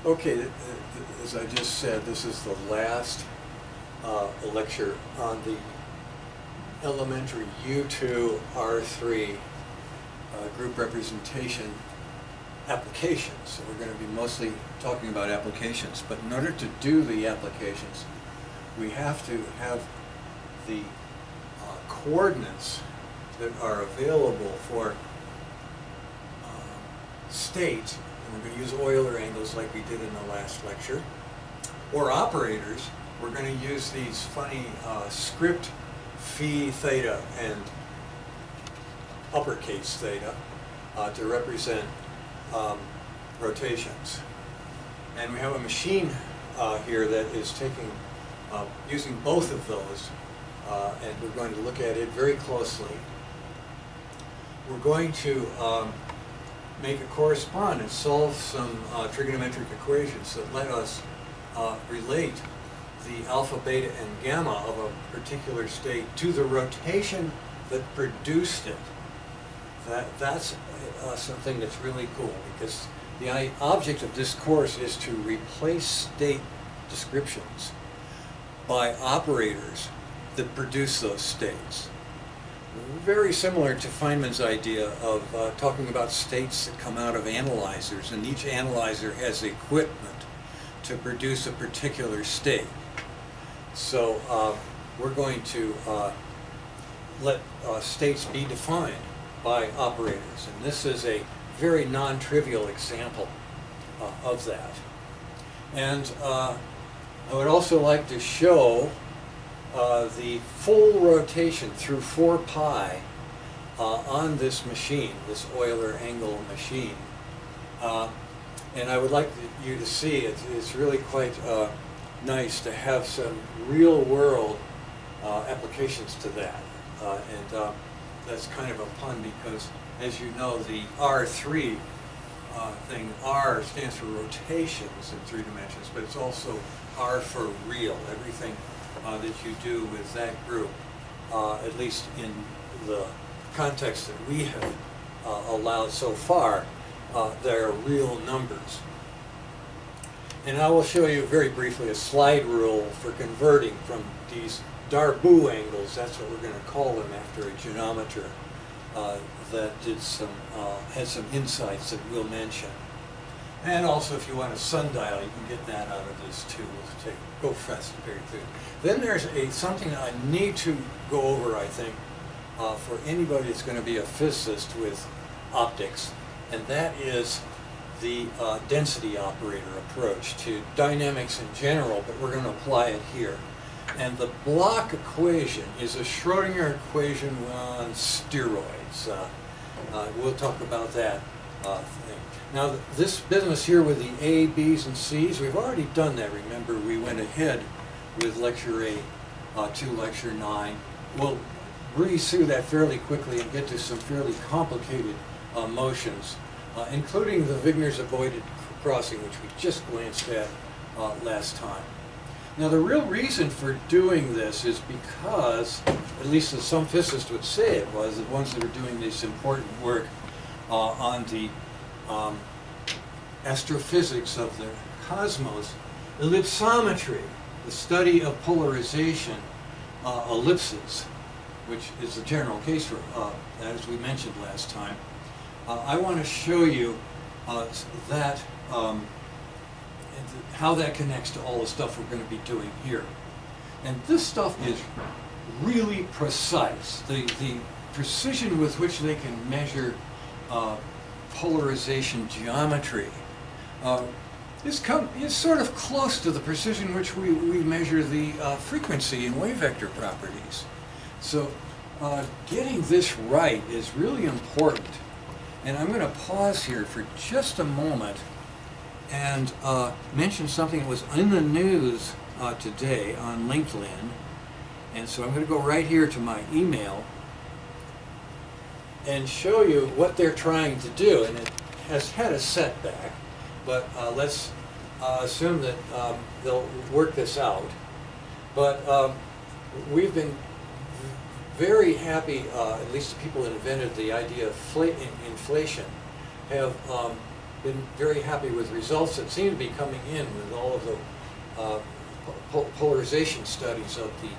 Okay, as I just said, this is the last lecture on the elementary U2 R3 group representation applications. So we're going to be mostly talking about applications, but in order to do the applications, we have to have the coordinates that are available for states. And we're going to use Euler angles like we did in the last lecture. Or operators, we're going to use these funny script phi theta and uppercase theta to represent rotations. And we have a machine here that is taking, using both of those, and we're going to look at it very closely. We're going to make a correspondence, solve some trigonometric equations that let us relate the alpha, beta, and gamma of a particular state to the rotation that produced it. That's something that's really cool, because the object of this course is to replace state descriptions by operators that produce those states. Very similar to Feynman's idea of talking about states that come out of analyzers, and each analyzer has equipment to produce a particular state. So we're going to let states be defined by operators, and this is a very non-trivial example of that. And I would also like to show the full rotation through 4 pi on this machine, this Euler angle machine. And I would like you to see it's really quite nice to have some real-world applications to that. And that's kind of a pun because, as you know, the R3 thing, R stands for rotations in 3 dimensions, but it's also R for real. Everything that you do with that group, at least in the context that we have allowed so far, they're real numbers. And I will show you very briefly a slide rule for converting from these Darboux angles, that's what we're going to call them after a geometer that did some, had some insights that we'll mention. And also, if you want a sundial, you can get that out of this too. We'll go fast very quick. Then there's something that I need to go over, I think, for anybody that's going to be a physicist with optics, and that is the density operator approach to dynamics in general, but we're going to apply it here. And the Bloch equation is a Schrodinger equation on steroids. We'll talk about that thing. Now, this business here with the A, B's, and C's, we've already done that. Remember, we went ahead with Lecture 8 to Lecture 9. We'll breeze through that fairly quickly and get to some fairly complicated motions, including the Wigner's avoided crossing, which we just glanced at last time. Now, the real reason for doing this is because, at least as some physicists would say it was, the ones that are doing this important work on the astrophysics of the cosmos, ellipsometry, the study of polarization, ellipses, which is the general case for, as we mentioned last time. I want to show you that how that connects to all the stuff we're going to be doing here. And this stuff is really precise. The precision with which they can measure polarization geometry is sort of close to the precision which we measure the frequency and wave vector properties. So getting this right is really important. And I'm going to pause here for just a moment and mention something that was in the news today on LinkedIn. And so I'm going to go right here to my email and show you what they're trying to do. And it has had a setback, but let's assume that they'll work this out. But we've been very happy, at least the people that invented the idea of inflation, have been very happy with results that seem to be coming in with all of the polarization studies of the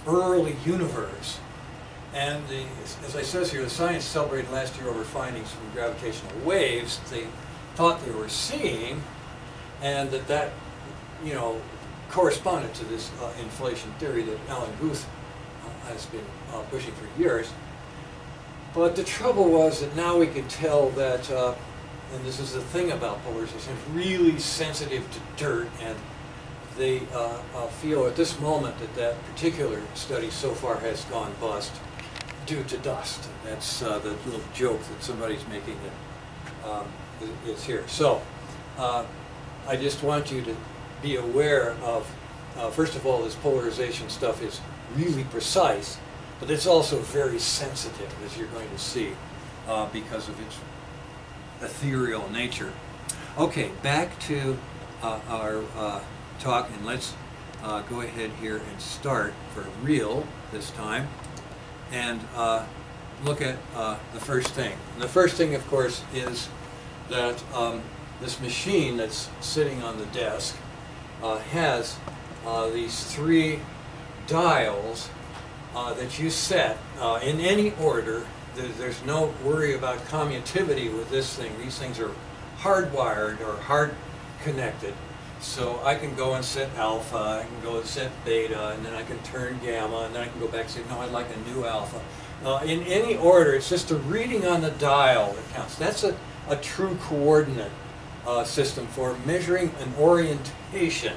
early universe. And as I says here, the science celebrated last year over findings from gravitational waves they thought they were seeing, and that you know, corresponded to this inflation theory that Alan Guth has been pushing for years. But the trouble was that now we could tell that, and this is the thing about polarization, it's really sensitive to dirt, and they feel at this moment that that particular study so far has gone bust due to dust. That's the little joke that somebody's making that is here. So I just want you to be aware of, first of all, this polarization stuff is really precise, but it's also very sensitive, as you're going to see, because of its ethereal nature. Okay, back to our talk, and let's go ahead here and start for real this time, and look at the first thing. And the first thing, of course, is that this machine that's sitting on the desk has these three dials that you set in any order. There's no worry about commutativity with this thing. These things are hardwired or hard connected. So I can go and set alpha, I can go and set beta, and then I can turn gamma, and then I can go back and say, no, I'd like a new alpha. In any order, it's just a reading on the dial that counts. That's a true coordinate system for measuring an orientation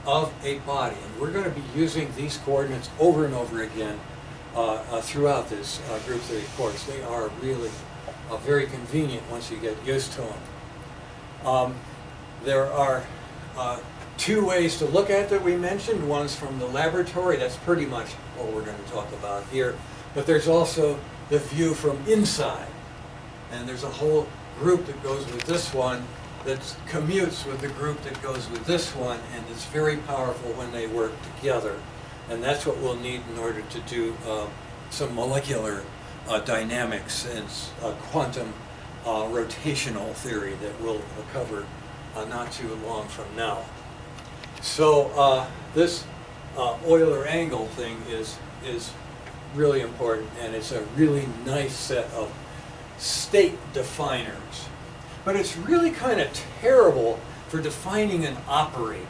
of a body. And we're going to be using these coordinates over and over again throughout this group theory course. They are really very convenient once you get used to them. There are two ways to look at that we mentioned. One's from the laboratory. That's pretty much what we're going to talk about here. But there's also the view from inside. And there's a whole group that goes with this one that commutes with the group that goes with this one, and it's very powerful when they work together. And that's what we'll need in order to do some molecular dynamics and quantum rotational theory that we'll cover not too long from now. So this Euler angle thing is really important, and it's a really nice set of state definers. But it's really kind of terrible for defining an operator.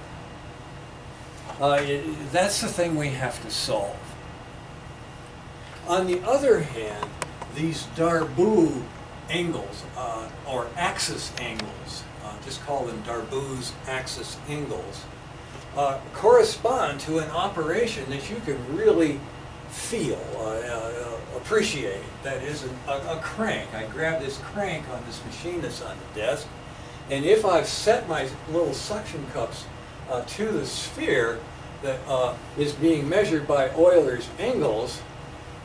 That's the thing we have to solve. On the other hand, these Darboux angles, or axis angles, just call them Darboux's axis angles, correspond to an operation that you can really feel, appreciate. That is a crank. I grab this crank on this machine that's on the desk, and if I've set my little suction cups to the sphere that is being measured by Euler's angles,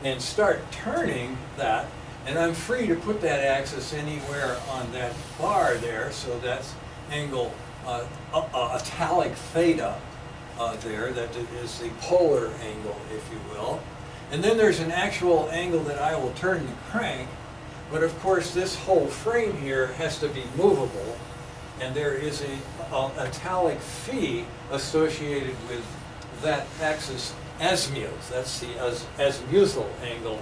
and start turning that, and I'm free to put that axis anywhere on that bar there, so that's angle italic theta there, that is the polar angle, if you will. And then there's an actual angle that I will turn the crank, but of course this whole frame here has to be movable, and there is a italic phi associated with that axis azimuth. That's the azimuthal angle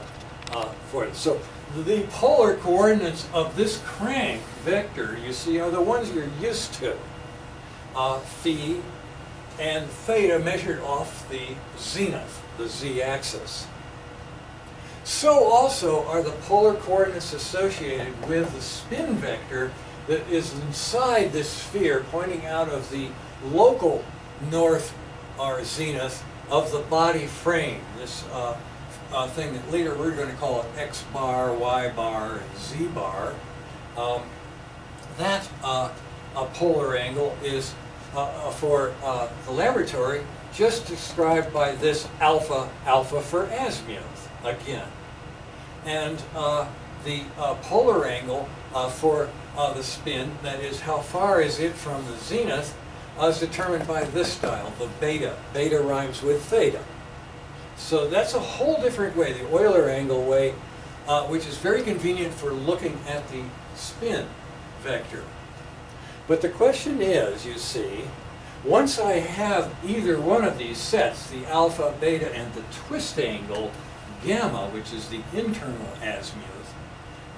for it. So the polar coordinates of this crank vector, you see, are the ones you're used to. Phi and theta measured off the zenith, the z-axis. So also are the polar coordinates associated with the spin vector that is inside this sphere, pointing out of the local north or zenith of the body frame. This thing that later we're going to call it x bar, y bar, and z bar. That polar angle is for the laboratory just described by this alpha, alpha for azimuth again. And the polar angle for the spin, that is how far is it from the zenith, is determined by this dial, the beta. Beta rhymes with theta. So that's a whole different way, the Euler angle way, which is very convenient for looking at the spin vector. But the question is, you see, once I have either one of these sets, the alpha, beta, and the twist angle gamma, which is the internal azimuth,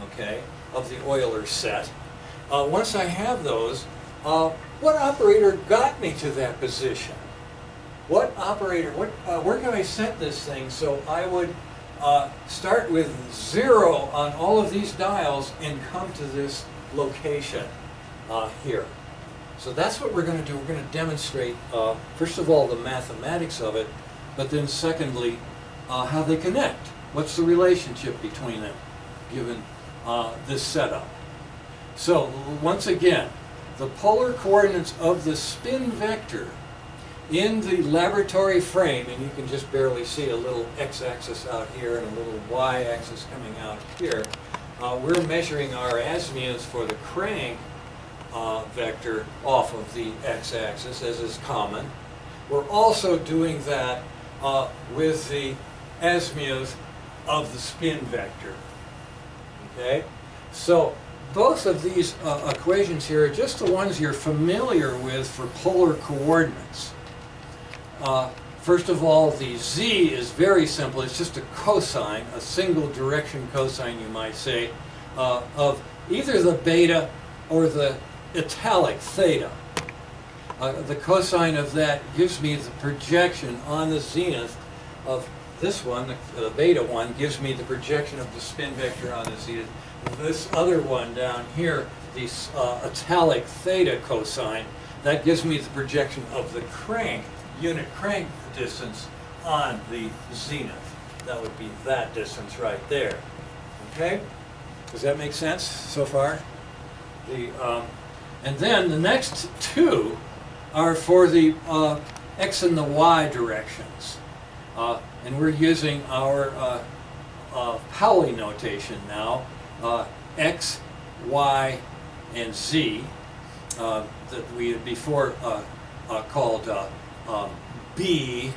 okay, of the Euler set, once I have those, what operator got me to that position? What operator, where can I set this thing so I would start with 0 on all of these dials and come to this location here? So that's what we're going to do. We're going to demonstrate, first of all, the mathematics of it, but then secondly, how they connect. What's the relationship between them, given this setup? So, once again, the polar coordinates of the spin vector in the laboratory frame, and you can just barely see a little x-axis out here and a little y-axis coming out here, we're measuring our azimuths for the crank vector off of the x-axis, as is common. We're also doing that with the azimuth of the spin vector. Okay? So both of these equations here are just the ones you're familiar with for polar coordinates. First of all, the z is very simple. It's just a cosine, a single direction cosine, you might say, of either the beta or the italic theta. The cosine of that gives me the projection on the zenith of this one, the beta one, gives me the projection of the spin vector on the zenith. This other one down here, the italic theta cosine, that gives me the projection of the crank, unit crank distance on the zenith. That would be that distance right there. Okay? Does that make sense so far? And then the next two are for the x and the y directions. And we're using our Pauli notation now, x, y, and z, that we had before called b,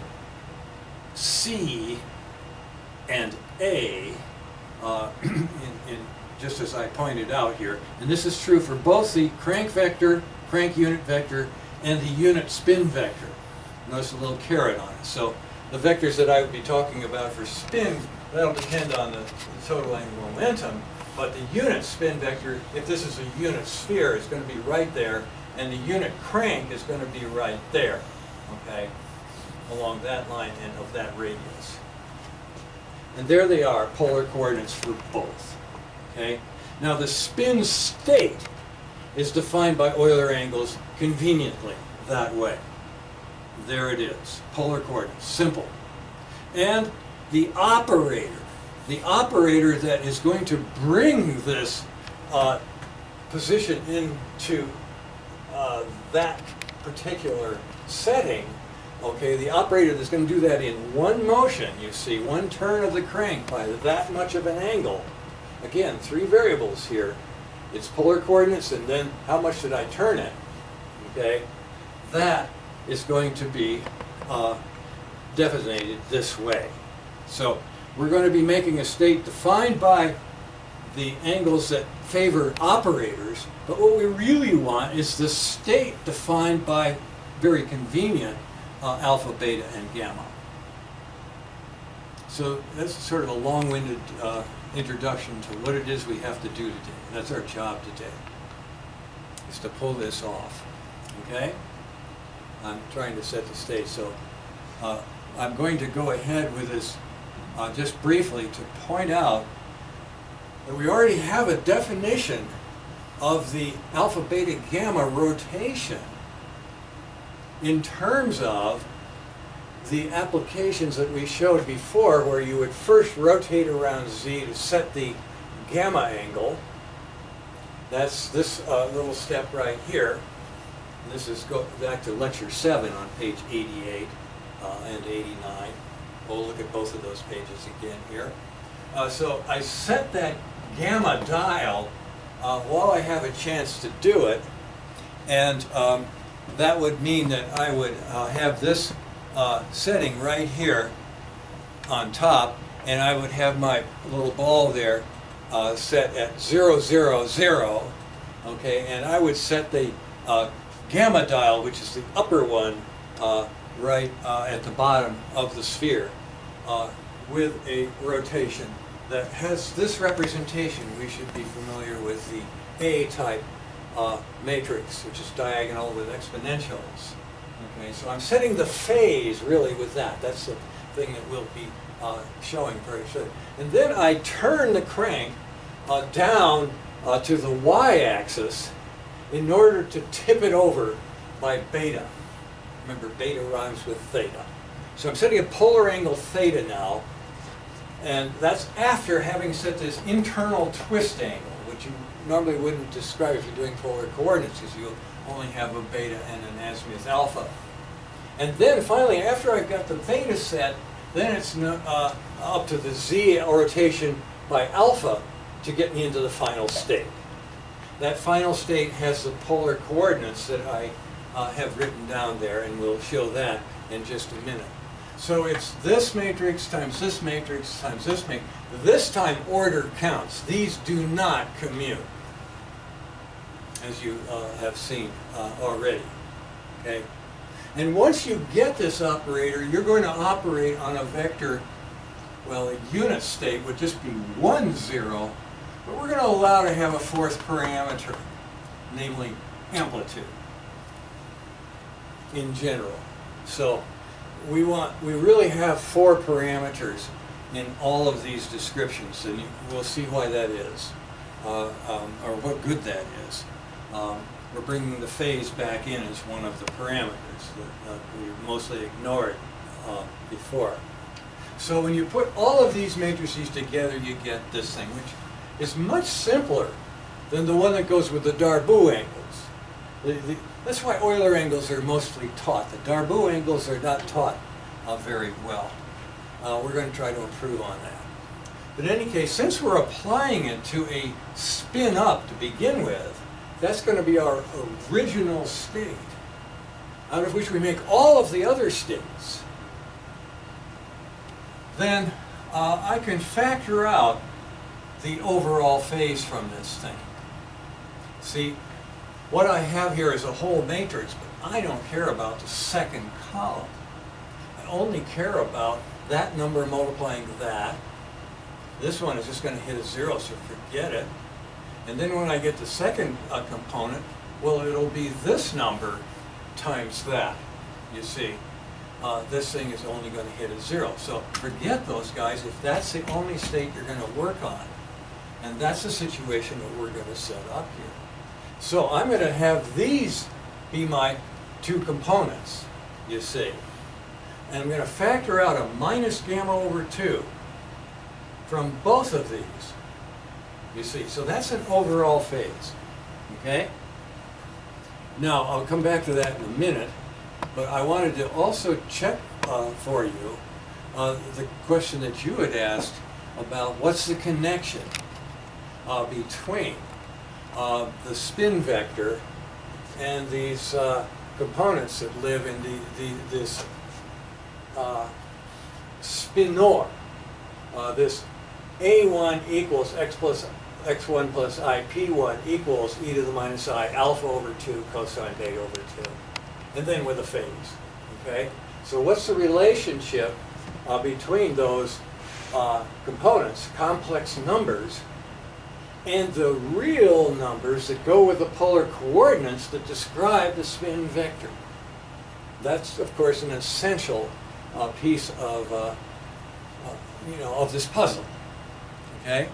c, and a, just as I pointed out here. And this is true for both the crank vector, crank unit vector, and the unit spin vector. Notice a little caret on it. So the vectors that I would be talking about for spin, that'll depend on the total angular momentum, but the unit spin vector, if this is a unit sphere, is going to be right there, and the unit crank is going to be right there, okay, along that line and of that radius. And there they are, polar coordinates for both. Okay? Now the spin state is defined by Euler angles conveniently that way. There it is, polar coordinates, simple. And the operator that is going to bring this position into that particular setting, okay, the operator that's going to do that in one motion, you see, one turn of the crank by that much of an angle. Again, 3 variables here. It's polar coordinates and then how much did I turn it, okay? That is going to be designated this way. So we're going to be making a state defined by the angles that favor operators, but what we really want is the state defined by very convenient alpha, beta, and gamma. So that's sort of a long-winded introduction to what it is we have to do today. That's our job today, is to pull this off. Okay? I'm trying to set the stage, so I'm going to go ahead with this just briefly to point out that we already have a definition of the alpha, beta, gamma rotation in terms of the applications that we showed before, where you would first rotate around z to set the gamma angle. That's this little step right here. And this is go back to lecture 7 on page 88 and 89. We'll look at both of those pages again here. So I set that gamma dial while I have a chance to do it, and that would mean that I would have this setting right here on top, and I would have my little ball there set at 0, 0, 0, Okay, and I would set the gamma dial, which is the upper one, right at the bottom of the sphere, with a rotation that has this representation. We should be familiar with the A-type matrix, which is diagonal with exponentials. Okay, so I'm setting the phase really with that. That's the thing that we'll be showing very soon. And then I turn the crank down to the y-axis in order to tip it over by beta. Remember, beta rhymes with theta. So I'm setting a polar angle theta now, and that's after having set this internal twist angle, which you normally wouldn't describe if you're doing polar coordinates, because you only have a beta and an azimuth alpha. And then finally, after I've got the theta set, then it's up to the z rotation by alpha to get me into the final state. That final state has the polar coordinates that I have written down there, and we'll show that in just a minute. So it's this matrix times this matrix times this matrix. This time order counts. These do not commute, as you have seen already. Okay? And once you get this operator, you're going to operate on a vector, well, a unit state would just be 1, 0, but we're going to allow to have a fourth parameter, namely amplitude in general. So we really have 4 parameters in all of these descriptions, and we'll see why that is, or what good that is. We're bringing the phase back in as one of the parameters that we mostly ignored before. So when you put all of these matrices together, you get this thing, which is much simpler than the one that goes with the Darboux angles. That's why Euler angles are mostly taught. The Darboux angles are not taught very well. We're going to try to improve on that. But in any case, since we're applying it to a spin up to begin with, that's going to be our original state, out of which we make all of the other states. Then I can factor out the overall phase from this thing. See, what I have here is a whole matrix, but I don't care about the second column. I only care about that number multiplying that. This one is just going to hit a 0, so forget it. And then when I get the second component, well, it'll be this number times that, you see. This thing is only going to hit a 0. So forget those guys if that's the only state you're going to work on. And that's the situation that we're going to set up here. So I'm going to have these be my 2 components, you see. And I'm going to factor out a minus gamma over 2 from both of these. You see, so that's an overall phase, okay? Now, I'll come back to that in a minute, but I wanted to also check for you the question that you had asked about what's the connection between the spin vector and these components that live in this spinor, this A1 equals x1 plus ip1 equals e to the minus I alpha over 2 cosine beta over 2, and then with a phase, okay? So what's the relationship between those components, complex numbers, and the real numbers that go with the polar coordinates that describe the spin vector? That's, of course, an essential piece of, of this puzzle, okay?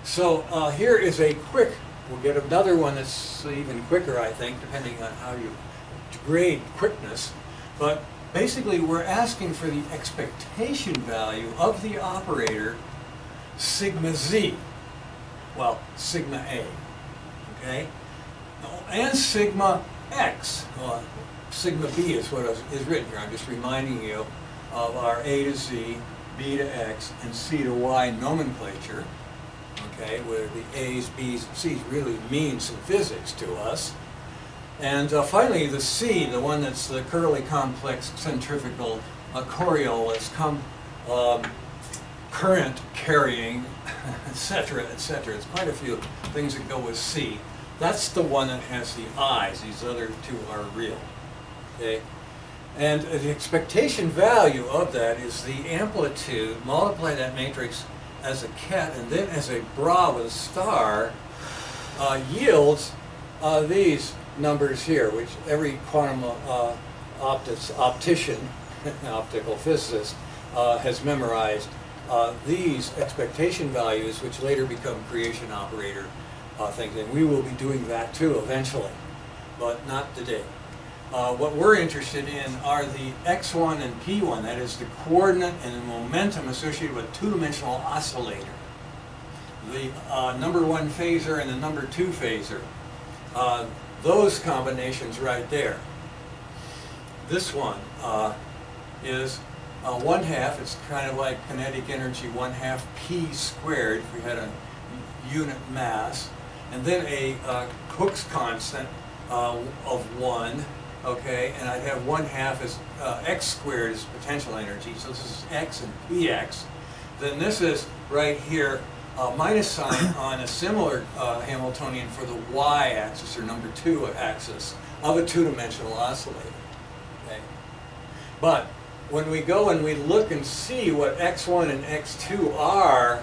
So here is a quick, we'll get another one that's even quicker, I think, depending on how you grade quickness. But basically, we're asking for the expectation value of the operator sigma z. Well, sigma a, okay? And sigma x. Well, sigma b is what is written here. I'm just reminding you of our a to z, b to x, and c to y nomenclature. Okay, where the A's, B's, and C's really mean some physics to us. And finally, the C, the one that's the curly complex centrifugal Coriolis current carrying, etc., etc. It's quite a few things that go with C. That's the one that has the eyes. These other two are real. Okay? And the expectation value of that is the amplitude, multiply that matrix as a ket and then as a bra with a star, yields these numbers here, which every quantum optician, optical physicist, has memorized. These expectation values, which later become creation operator things, and we will be doing that too eventually, but not today. What we're interested in are the x1 and p1, that is the coordinate and the momentum associated with a two-dimensional oscillator. The number 1 phasor and the number 2 phasor. Those combinations right there. This one is 1/2, it's kind of like kinetic energy 1/2 p squared if we had a unit mass, and then a Hooke's constant of 1. Okay, and I'd have 1/2 as x squared is potential energy, so this is x and px. Then this is right here, minus sign on a similar Hamiltonian for the y-axis, or number 2 axis, of a two-dimensional oscillator. Okay. But when we go and we look and see what x1 and x2 are,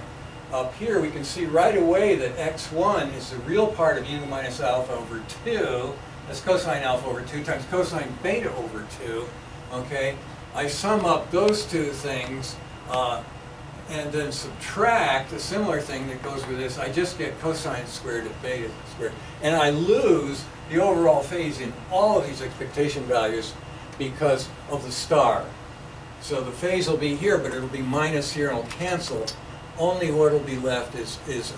up here we can see right away that x1 is the real part of u minus alpha over 2. That's cosine alpha over 2 times cosine beta over 2. Okay, I sum up those two things and then subtract a similar thing that goes with this. I just get cosine squared of beta squared. And I lose the overall phase in all of these expectation values because of the star. So the phase will be here, but it'll be minus here and it'll cancel. Only what will be left is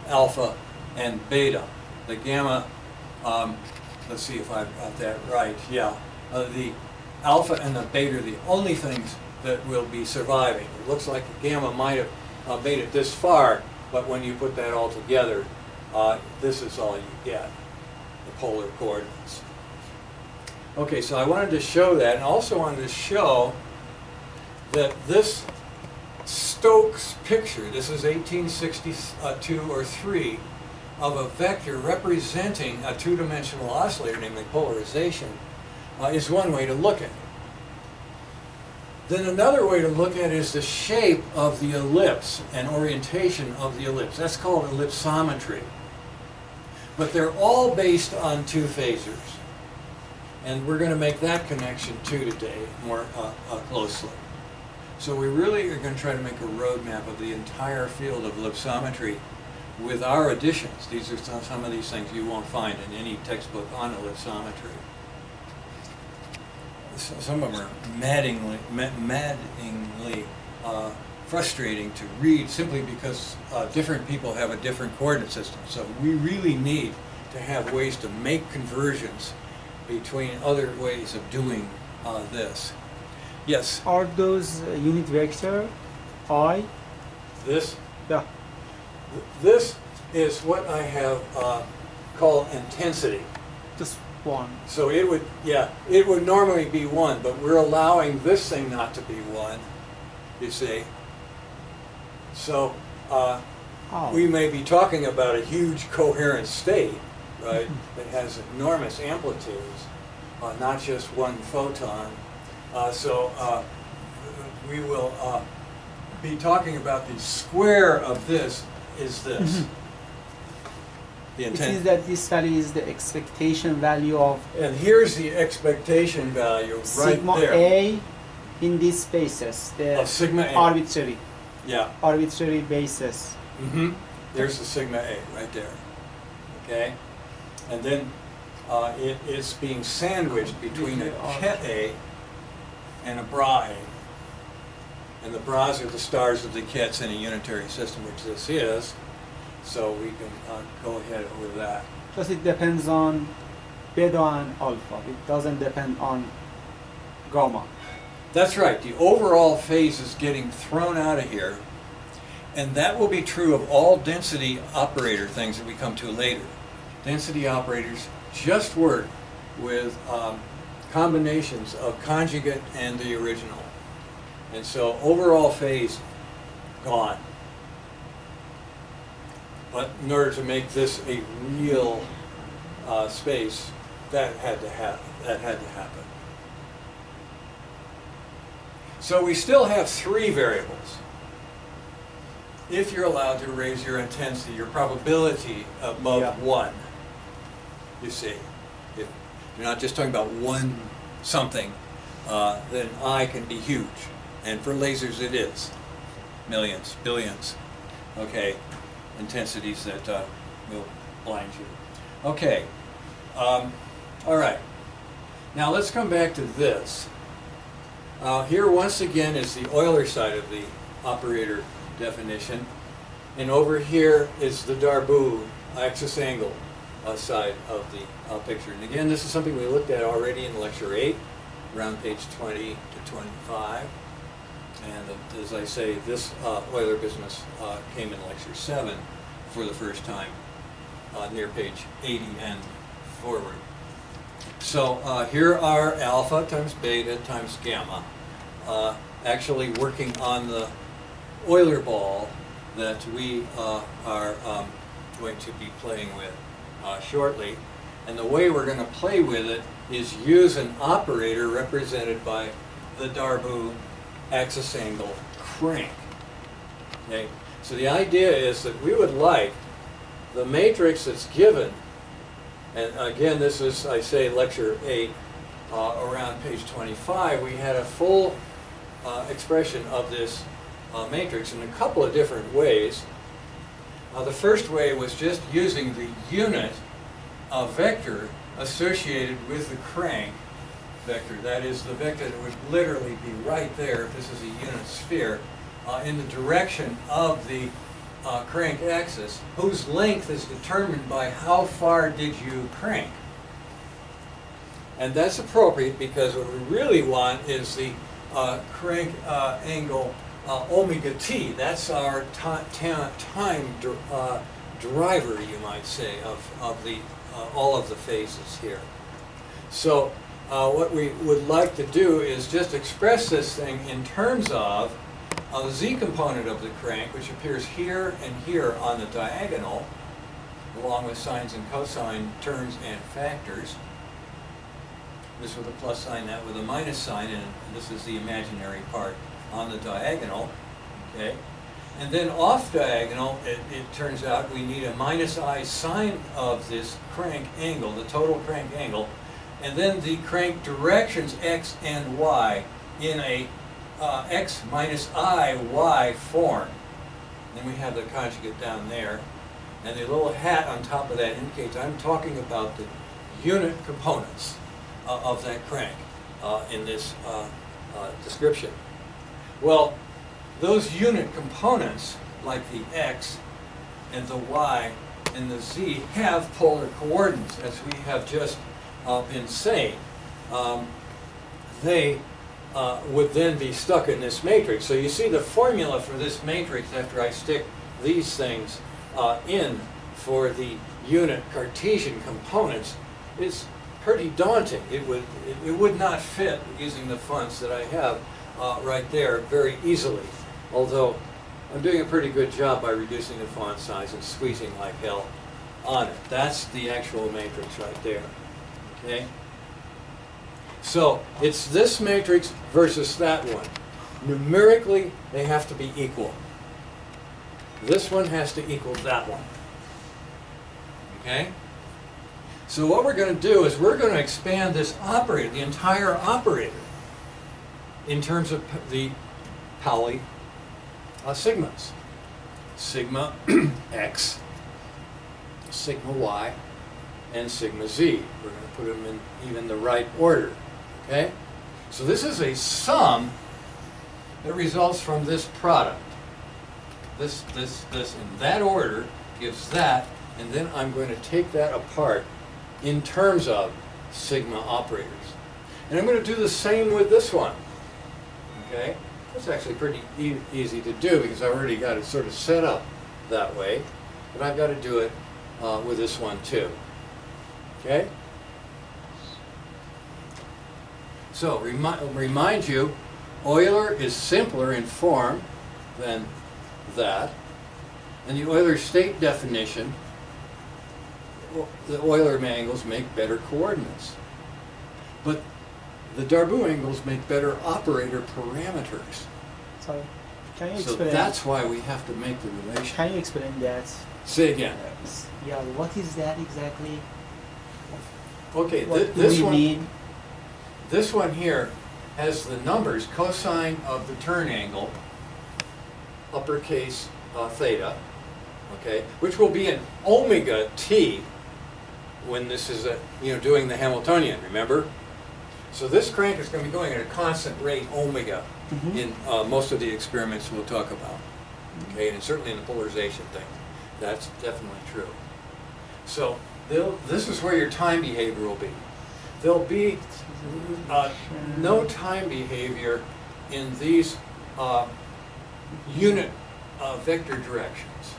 alpha and beta. The gamma, let's see if I've got that right. Yeah, the alpha and the beta are the only things that will be surviving. It looks like the gamma might have made it this far, but when you put that all together, this is all you get, the polar coordinates. Okay, so I wanted to show that, and also wanted to show that this Stokes picture, this is 1862 or 3, of a vector representing a two-dimensional oscillator, namely polarization, is one way to look at it. Then another way to look at it is the shape of the ellipse and orientation of the ellipse. That's called ellipsometry. But they're all based on two phasors. And we're going to make that connection too today more closely. So we really are going to try to make a roadmap of the entire field of ellipsometry with our additions. These are some of these things you won't find in any textbook on ellipsometry. Some of them are maddeningly frustrating to read simply because different people have a different coordinate system. So we really need to have ways to make conversions between other ways of doing this. Yes? Are those unit vector I? This? Yeah. This is what I have called intensity. Just one. So it would, yeah, it would normally be 1, but we're allowing this thing not to be 1, you see. So we may be talking about a huge coherent state, right, that has enormous amplitudes, not just one photon. We will be talking about the square of this is this. The It is that this value is the expectation value of and here's the expectation value right sigma there. A in these spaces, the Of sigma A. arbitrary basis. There's the sigma A right there. Okay? And then it is being sandwiched between a ket A and a bra A. And the bras are the stars of the kets in a unitary system, which this is. So we can go ahead with that. Because it depends on beta and alpha. It doesn't depend on gamma. That's right. The overall phase is getting thrown out of here. And that will be true of all density operator things that we come to later. Density operators just work with combinations of conjugate and the original. And so overall phase, gone. But in order to make this a real space, that had to happen. So we still have three variables. If you're allowed to raise your intensity, your probability above 1, you see. If you're not just talking about one something, then I can be huge. And for lasers it is. Millions, billions. Okay, intensities that will blind you. Okay, all right. Now let's come back to this. Here once again is the Euler side of the operator definition, and over here is the Darboux axis angle side of the picture. And again, this is something we looked at already in lecture 8, around page 20 to 25. And as I say, this Euler business came in lecture 7 for the first time, near page 80 and forward. So here are alpha times beta times gamma, actually working on the Euler ball that we are going to be playing with shortly. And the way we're going to play with it is use an operator represented by the Darboux axis angle crank. Okay? So the idea is that we would like the matrix that's given, and again this is, I say, lecture 8, around page 25, we had a full expression of this matrix in a couple of different ways. The first way was just using the unit vector associated with the crank vector. That is, the vector that would literally be right there if this is a unit sphere in the direction of the crank axis, whose length is determined by how far did you crank. And that's appropriate because what we really want is the crank angle omega t. That's our time driver, you might say, of the all of the phases here. So what we would like to do is just express this thing in terms of the z component of the crank, which appears here and here on the diagonal, along with sines and cosine terms and factors. This with a plus sign, that with a minus sign, and this is the imaginary part on the diagonal. Okay, and then off diagonal, it turns out we need a minus I sine of this crank angle, the total crank angle, and then the crank directions x and y in a x minus I y form. Then we have the conjugate down there, and the little hat on top of that indicates I'm talking about the unit components of that crank in this description. Well, those unit components, like the x and the y and the z, have polar coordinates, as we have just been saying. They would then be stuck in this matrix. So you see the formula for this matrix after I stick these things in for the unit Cartesian components is pretty daunting. It would not fit using the fonts that I have right there very easily, although I'm doing a pretty good job by reducing the font size and squeezing like hell on it. That's the actual matrix right there. Okay? So it's this matrix versus that one. Numerically, they have to be equal. This one has to equal that one. Okay? So what we're going to do is we're going to expand this operator, the entire operator, in terms of the Pauli sigmas. Sigma x, sigma y, and sigma z. We're going to put them in even the right order. Okay? So this is a sum that results from this product. This in that order gives that, and then I'm going to take that apart in terms of sigma operators. And I'm going to do the same with this one. Okay? That's actually pretty easy to do because I've already got it sort of set up that way. But I've got to do it with this one too. Okay? So, remind you, Euler is simpler in form than that. And the Euler state definition the Euler angles make better coordinates. But the Darboux angles make better operator parameters. So, can you So explain? that's why we have to make the relation. Can you explain that? Say again. Yeah, what is that exactly? Okay, What do this we one. mean? This one here has the numbers cosine of the turn angle, uppercase theta, okay, which will be an omega t when this is doing the Hamiltonian. Remember, so this crank is going to be going at a constant rate omega in most of the experiments we'll talk about. Okay, and certainly in the polarization thing, that's definitely true. So this is where your time behavior will be. There'll be no time behavior in these unit vector directions,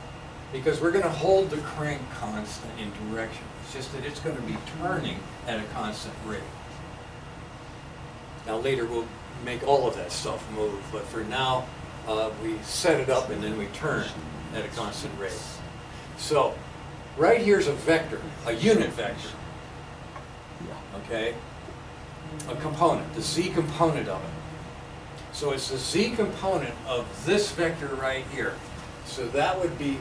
because we're going to hold the crank constant in direction. It's just that it's going to be turning at a constant rate. Now later we'll make all of that stuff move, but for now we set it up and then we turn at a constant rate. So right here's a vector, a unit vector. Okay, a component, the z component of it. So it's the z component of this vector right here. So that would be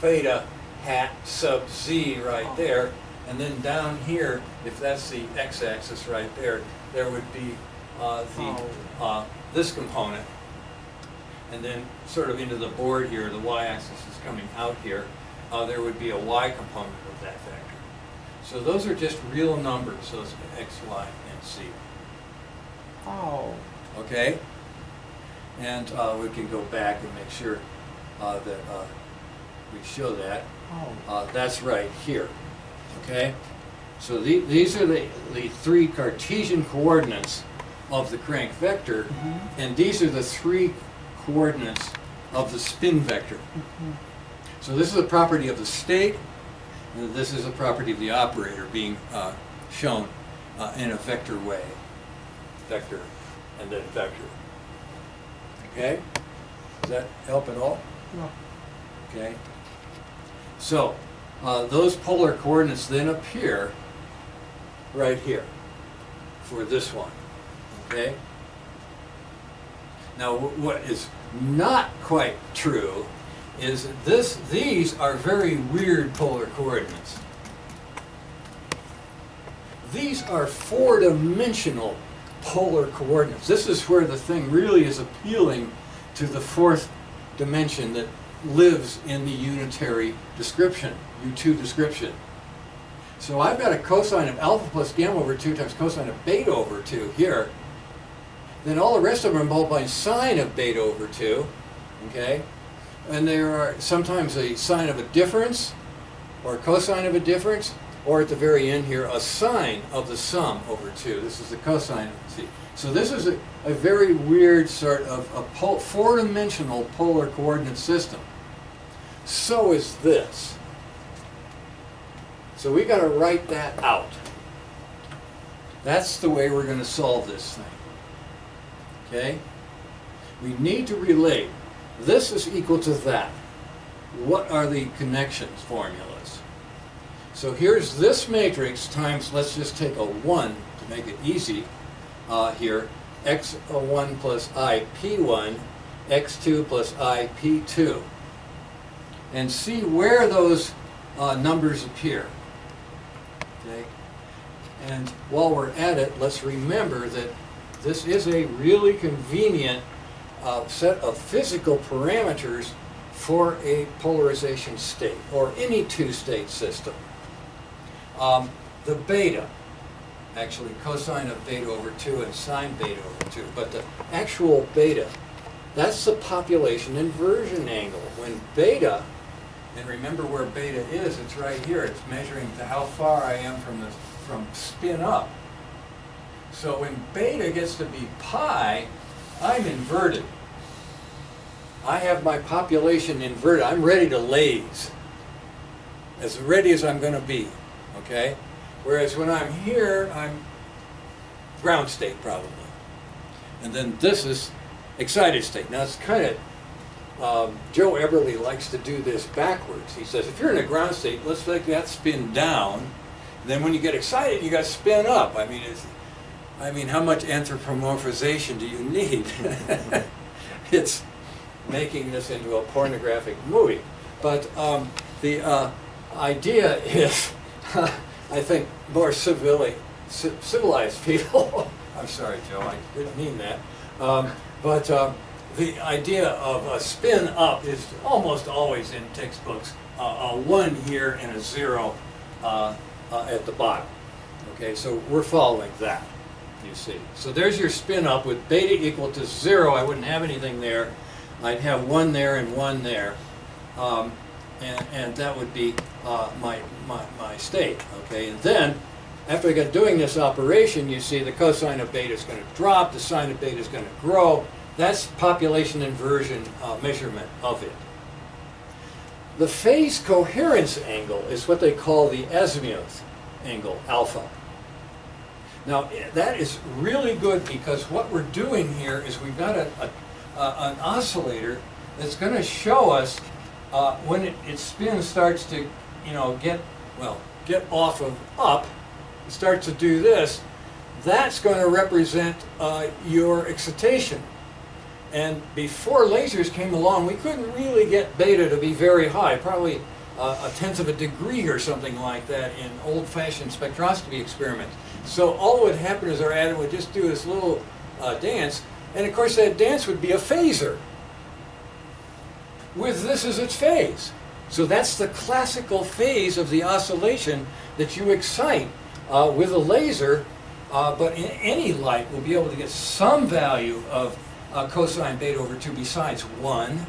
theta hat sub z right there. And then down here, if that's the x-axis right there, there would be this component. And then sort of into the board here, the y-axis is coming out here, there would be a y component of that vector. So those are just real numbers, those x, y, and z. Oh. Okay? And we can go back and make sure that we show that. Oh. That's right here. Okay? So these are the three Cartesian coordinates of the crank vector, and these are the three coordinates of the spin vector. So this is a property of the state, and this is a property of the operator being shown in a vector way. Vector and then vector. Okay? Does that help at all? No. Okay? So, those polar coordinates then appear right here for this one. Okay? Now, what is not quite true is that these are very weird polar coordinates. These are four-dimensional polar coordinates. This is where the thing really is appealing to the fourth dimension that lives in the unitary description, U2 description. So I've got a cosine of alpha plus gamma over 2 times cosine of beta over 2 here. Then all the rest of them are multiplying sine of beta over 2, okay? And there are sometimes a sine of a difference, or cosine of a difference, or at the very end here, a sine of the sum over 2. This is the cosine of z. So this is a very weird sort of a four-dimensional polar coordinate system. So is this. So we got to write that out. That's the way we're going to solve this thing. Okay? We need to relate. This is equal to that. What are the connections formulas? So here's this matrix times, let's just take a 1 to make it easy here. x1 plus ip1, x2 plus ip2. And see where those numbers appear. Okay? And while we're at it, let's remember that this is a really convenient set of physical parameters for a polarization state, or any two-state system. The beta, actually cosine of beta over 2 and sine beta over 2, but the actual beta, that's the population inversion angle. When beta, and remember where beta is, it's right here, it's measuring to how far I am from spin up. So when beta gets to be pi, I'm inverted. I have my population inverted. I'm ready to laze. As ready as I'm going to be. Okay? Whereas when I'm here, I'm ground state probably. And then this is excited state. Now it's kind of Joe Eberly likes to do this backwards. He says, if you're in a ground state, let's make that spin down. And then when you get excited, you got to spin up. I mean, how much anthropomorphization do you need? It's making this into a pornographic movie. But the idea is, I think, more civilized people. I'm sorry, Joe, I didn't mean that. But the idea of a spin up is almost always in textbooks a 1 here and a 0 at the bottom. Okay, so we're following that, you see. So there's your spin up with beta equal to 0. I wouldn't have anything there. I'd have 1 there and 1 there. And that would be my state. Okay, and then after I got doing this operation, you see the cosine of beta is going to drop, the sine of beta is going to grow. That's population inversion measurement of it. The phase coherence angle is what they call the azimuth angle, alpha. Now, that is really good because what we're doing here is we've got an oscillator that's going to show us when its spin starts to, get off of up, it starts to do this, that's going to represent your excitation. And before lasers came along, we couldn't really get beta to be very high, probably a tenth of a degree or something like that in old-fashioned spectroscopy experiments. So all that would happen is our atom would just do this little dance, and of course that dance would be a phasor with this as its phase. So that's the classical phase of the oscillation that you excite with a laser, but in any light we'll be able to get some value of cosine beta over 2 besides 1.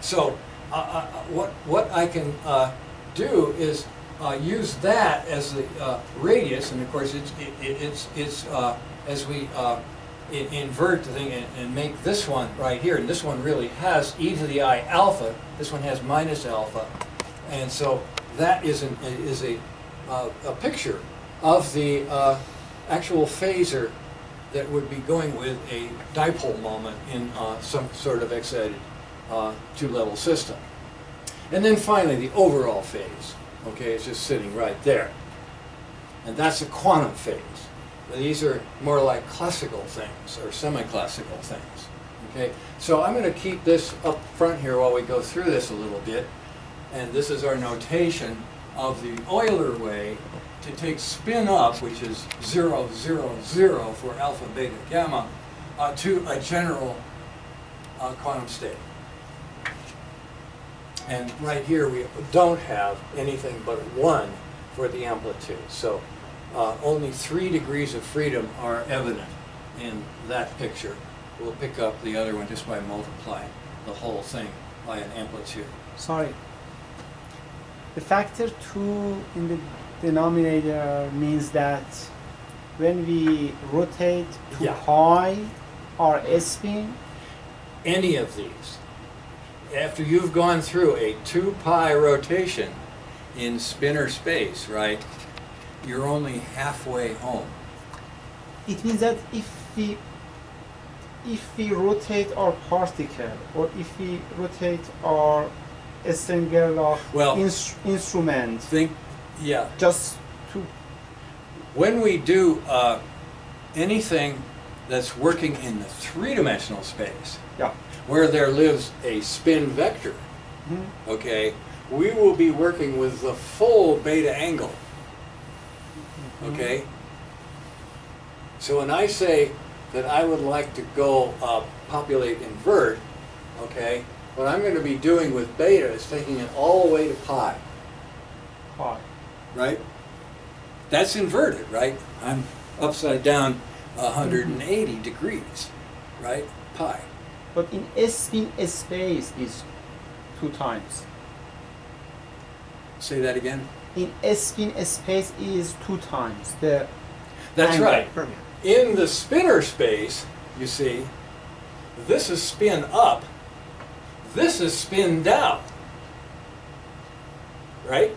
So what I can do is use that as the radius, and of course it's as we invert the thing and make this one right here, and this one really has e to the I alpha, this one has minus alpha, and so that is a picture of the actual phasor that would be going with a dipole moment in some sort of excited two-level system. And then finally the overall phase, okay, it's just sitting right there. And that's a quantum phase. These are more like classical things or semi-classical things. Okay, so I'm going to keep this up front here while we go through this a little bit. And this is our notation of the Euler way to take spin up, which is 0, 0, 0 for alpha, beta, gamma, to a general quantum state. And right here we don't have anything but 1 for the amplitude. So only 3 degrees of freedom are evident in that picture. We'll pick up the other one just by multiplying the whole thing by an amplitude. Sorry. The factor 2 in the denominator means that when we rotate to pi or spin, any of these, after you've gone through a 2 pi rotation in spinor space, right, you're only halfway home. It means that if we rotate our particle, or if we rotate our String-Gerlach instrument, just to... When we do anything that's working in the 3-dimensional space, where there lives a spin vector, okay, we will be working with the full beta angle, okay? So when I say that I would like to go populate invert, okay, what I'm going to be doing with beta is taking it all the way to pi. Pi. Right? That's inverted, right? I'm upside down 180 degrees, right? Pi. But in spin space is 2 times. Say that again? In spin space is 2 times the That's angle. right. In the spinor space, you see, this is spin up, this is spin down. Right?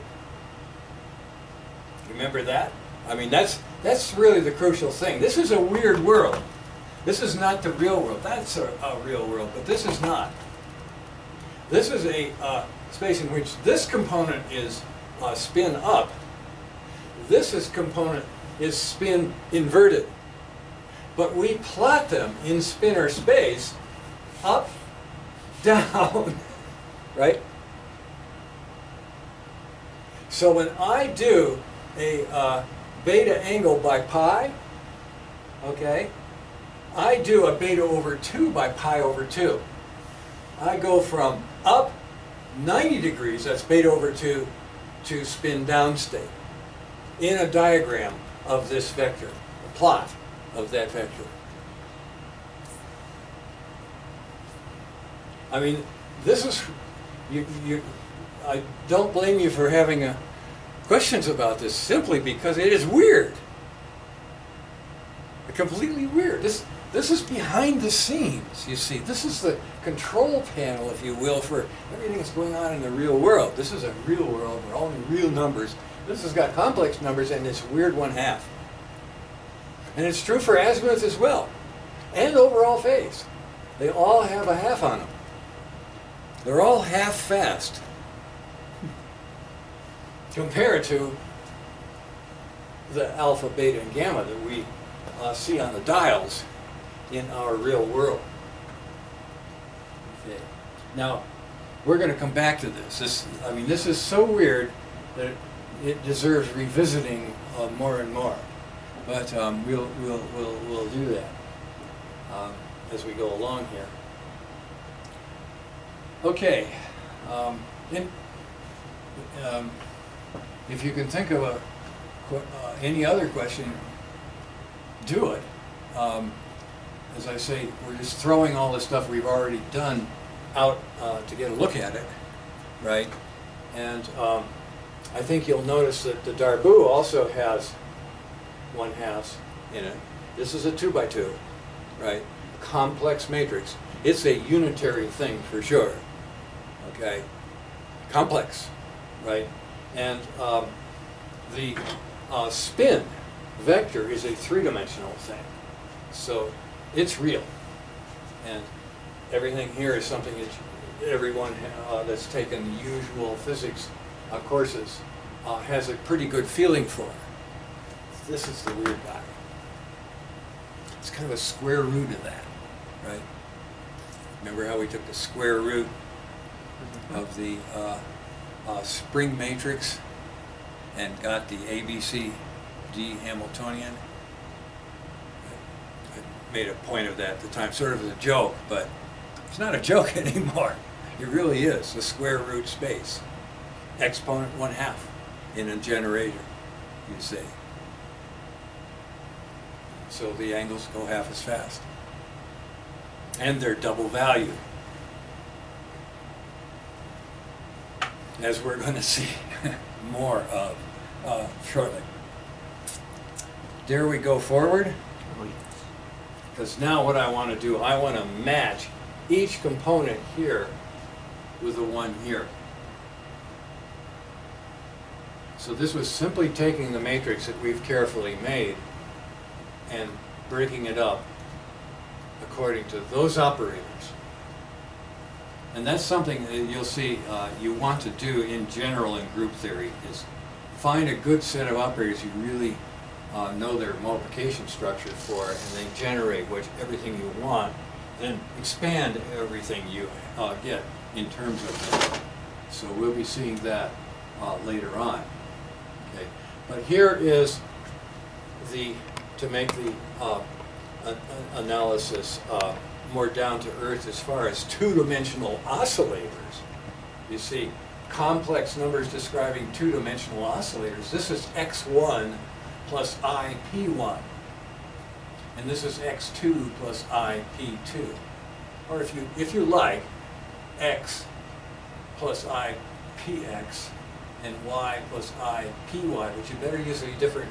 Remember that? I mean, that's really the crucial thing. This is a weird world. This is not the real world. That's a real world, but this is not. This is a space in which this component is spin up. This component is spin inverted. But we plot them in spinor space up, down, right? So when I do a beta angle by pi, okay, I do a beta over 2 by pi over 2. I go from up 90 degrees, that's beta over 2, to spin down state in a diagram of this vector, a plot of that vector. I mean, this is, I don't blame you for having questions about this simply because it is weird. Completely weird. This is behind the scenes, you see. This is the control panel, if you will, for everything that's going on in the real world. This is a real world where all the real numbers. This has got complex numbers and this weird 1/2. And it's true for azimuth as well. And overall phase. They all have a half on them. They're all half fast. Compared to the alpha, beta, and gamma that we see on the dials in our real world. Okay. Now, we're going to come back to this. I mean, this is so weird that it deserves revisiting more and more. But we'll do that as we go along here. Okay. If you can think of any other question, do it. As I say, we're just throwing all the stuff we've already done out to get a look at it, right? And I think you'll notice that the Darboux also has 1/2 in it. This is a 2 by 2, right? Complex matrix. It's a unitary thing for sure, okay? Complex, right? And the spin vector is a 3-dimensional thing. So it's real. And everything here is something that everyone that's taken the usual physics courses has a pretty good feeling for. This is the weird guy. It's kind of a square root of that, right? Remember how we took the square root of the spring matrix and got the ABCD Hamiltonian? I made a point of that at the time, sort of as a joke, but it's not a joke anymore. It really is a square root space. Exponent 1/2 in a generator, you see. So the angles go half as fast. And they're double value, as we're going to see more of shortly. Dare we go forward? Because now what I want to do, I want to match each component here with the one here. So this was simply taking the matrix that we've carefully made and breaking it up according to those operators. And that's something that you'll see you want to do in general in group theory, is find a good set of operators you really know their multiplication structure for, and they generate everything you want, and expand everything you get in terms of that. So we'll be seeing that later on. Okay, but here is to make the analysis more down to earth as far as 2-dimensional oscillators. You see, complex numbers describing 2-dimensional oscillators. This is x1 plus ip1, and this is x2 plus ip2, or if you like, x plus ipx and y plus ipy, but you better use a different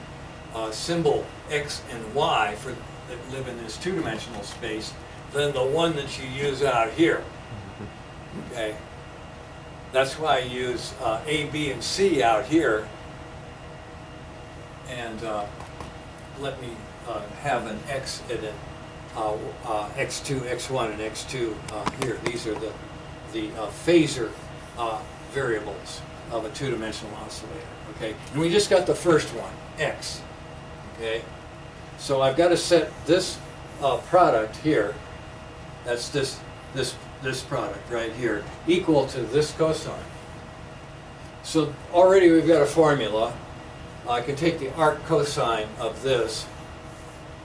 symbol x and y that live in this 2-dimensional space than the one that you use out here. Okay, that's why I use A, B, and C out here, and let me have an x at x2, x1, and x2 here. These are the phasor variables of a two-dimensional oscillator. Okay, and we just got the first one, x. Okay, so I've got to set this product here. That's this product right here equal to this cosine. So already we've got a formula. I can take the arc cosine of this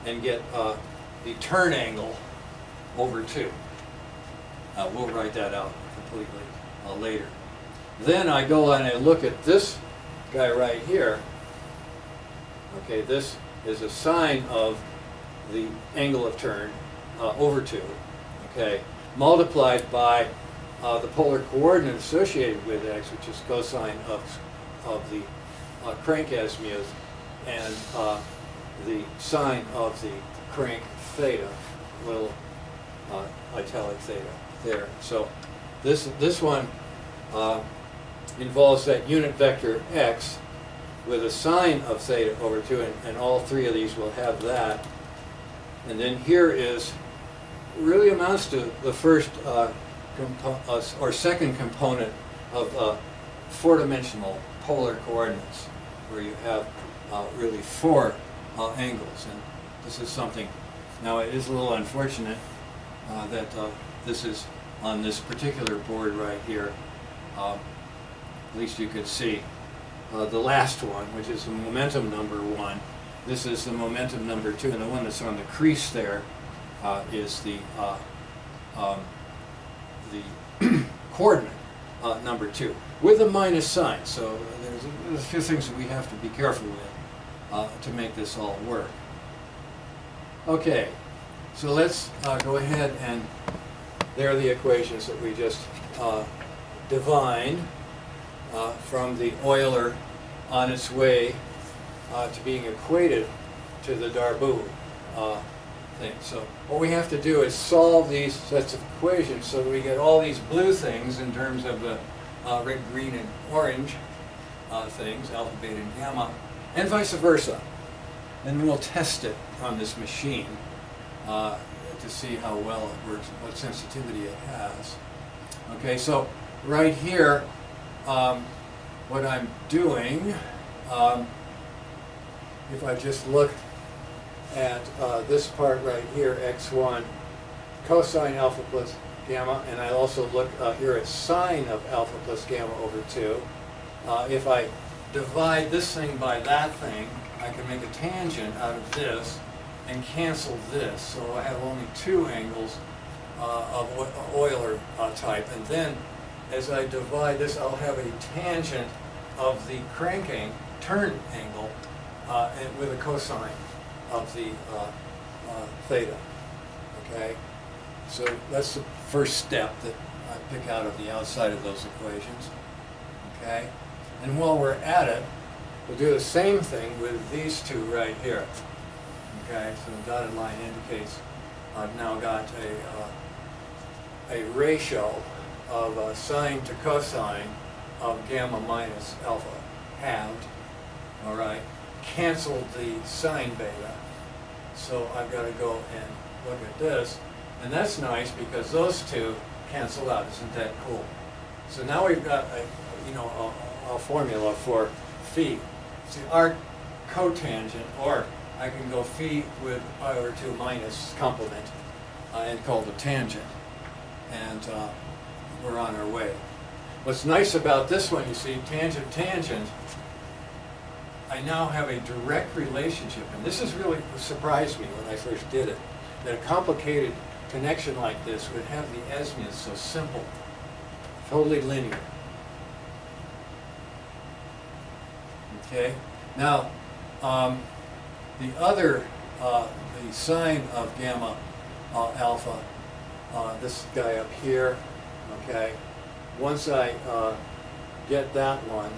and get the turn angle over 2. We'll write that out completely later. Then I go on and look at this guy right here. Okay, this is a sine of the angle of turn over 2, okay, multiplied by the polar coordinate associated with x, which is cosine of the crank azimuth, and the sine of the crank theta, little italic theta there. So this one involves that unit vector x with a sine of theta over 2, and all three of these will have that. And then here is, really amounts to the first or second component of four-dimensional polar coordinates, where you have really four angles. And this is something, now it is a little unfortunate that this is on this particular board right here. At least you could see the last one, which is the momentum number 1. This is the momentum number 2, and the one that's on the crease there is the coordinate number 2 with a minus sign. So there's a few things that we have to be careful with to make this all work. Okay, so let's go ahead, and there are the equations that we just divined from the Euler on its way to being equated to the Darboux thing. So what we have to do is solve these sets of equations so that we get all these blue things in terms of the red, green, and orange things, alpha, beta, and gamma, and vice versa. And we'll test it on this machine to see how well it works and what sensitivity it has. Okay, so right here, what I'm doing, if I just look at this part right here, x1, cosine alpha plus gamma, and I also look here at sine of alpha plus gamma over 2. If I divide this thing by that thing, I can make a tangent out of this and cancel this. So I have only 2 angles of Euler type. And then as I divide this, I'll have a tangent of the cranking turn angle and with a cosine of the theta. Okay, so that's the first step that I pick out of the outside of those equations. Okay, and while we're at it, we'll do the same thing with these two right here. Okay, so the dotted line indicates I've now got a ratio of sine to cosine of gamma minus alpha halved. All right, canceled the sine beta. So I've got to go and look at this, and that's nice because those two cancel out. Isn't that cool? So now we've got a formula for phi. It's the arc cotangent, or I can go phi with pi over 2 minus complement and call the tangent, and we're on our way. What's nice about this one, you see, tangent, tangent, I now have a direct relationship, and this has really surprised me when I first did it, that a complicated connection like this would have the azimuth so simple, totally linear. Okay, now the other, the sine of gamma alpha, this guy up here, okay, once I get that one,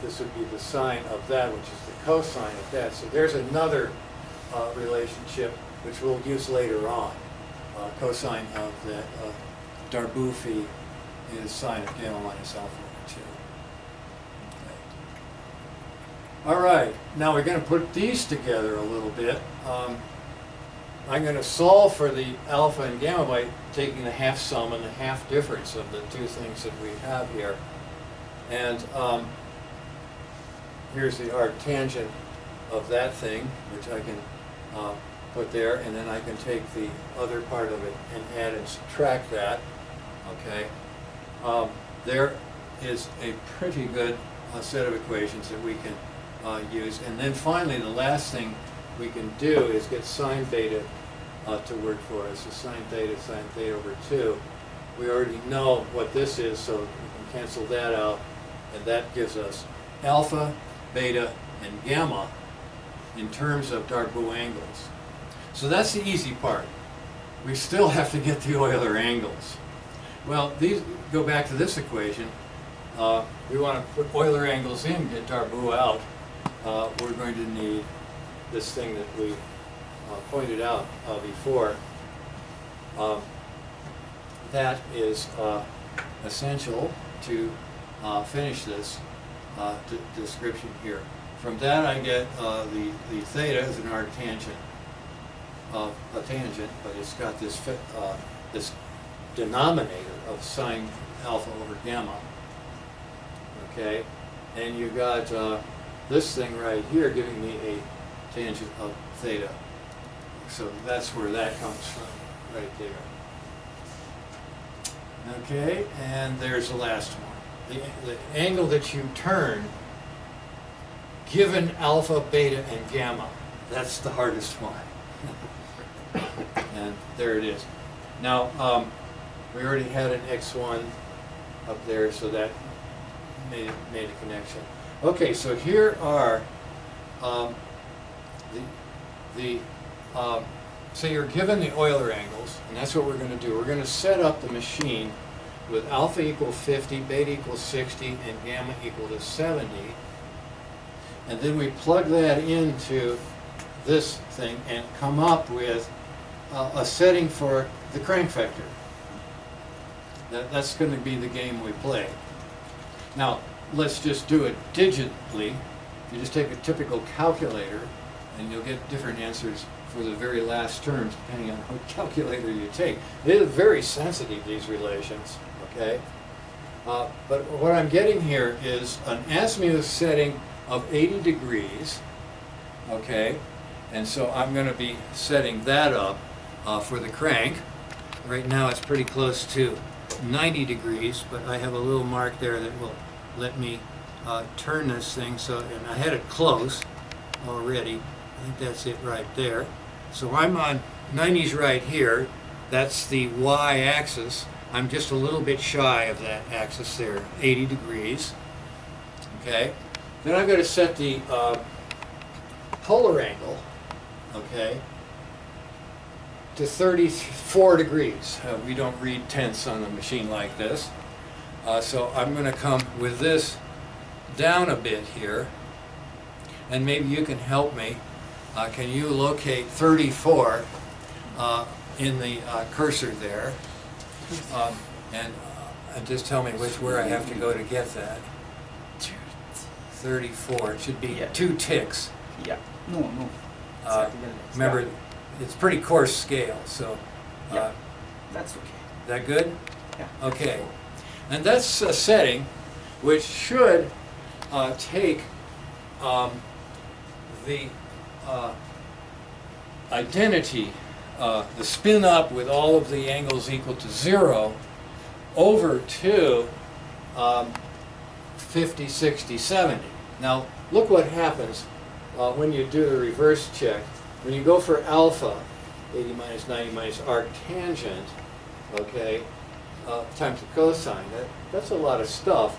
this would be the sine of that, which is the cosine of that. So there's another relationship which we'll use later on. Cosine of that Darboux phi is sine of gamma minus alpha over 2. Okay. All right, now we're going to put these together a little bit. I'm going to solve for the alpha and gamma by taking the half sum and the half difference of the two things that we have here. And here's the arctangent of that thing, which I can put there, and then I can take the other part of it and add and subtract that. Okay, there is a pretty good set of equations that we can use. And then finally, the last thing we can do is get sine theta to work for us. So sine theta over 2. We already know what this is, so we can cancel that out, and that gives us alpha, beta, and gamma in terms of Darboux angles. So that's the easy part. We still have to get the Euler angles. Well, these go back to this equation. We want to put Euler angles in, get Darboux out. We're going to need this thing that we pointed out before. That is essential to finish this description here. From that I get the theta is an arctangent of a tangent, but it's got this this denominator of sine alpha over gamma. Okay, and you've got this thing right here giving me a tangent of theta. So that's where that comes from, right there. Okay, and there's the last one. The angle that you turn, given alpha, beta, and gamma, that's the hardest one. And there it is. Now, we already had an x1 up there, so that made a connection. Okay, so here are so you're given the Euler angles, and that's what we're going to do. We're going to set up the machine with alpha equal 50, beta equals 60, and gamma equal to 70. And then we plug that into this thing and come up with a setting for the crank vector. That's going to be the game we play. Now, let's just do it digitally. You just take a typical calculator, and you'll get different answers for the very last terms, depending on what calculator you take. They're very sensitive, these relations, okay? But what I'm getting here is an azimuth setting of 80 degrees, okay? And so I'm going to be setting that up for the crank. Right now it's pretty close to 90 degrees, but I have a little mark there that will let me turn this thing, so, and I had it close already. I think that's it right there. So I'm on 90s right here. That's the y-axis. I'm just a little bit shy of that axis there, 80 degrees. Okay. Then I'm going to set the polar angle, okay, to 34 degrees. We don't read tenths on a machine like this. So I'm going to come with this down a bit here, and maybe you can help me. Can you locate 34 in the cursor there, and just tell me where I have to go to get that? 34. It should be 2 ticks. Yeah. No. Remember, it's pretty coarse scale, so that's okay. That good? Yeah. Okay. And that's a setting which should take the identity, the spin up with all of the angles equal to 0 over to 50, 60, 70. Now, look what happens when you do the reverse check. When you go for alpha, 80 minus 90 minus arctangent, okay, times the cosine, that's a lot of stuff.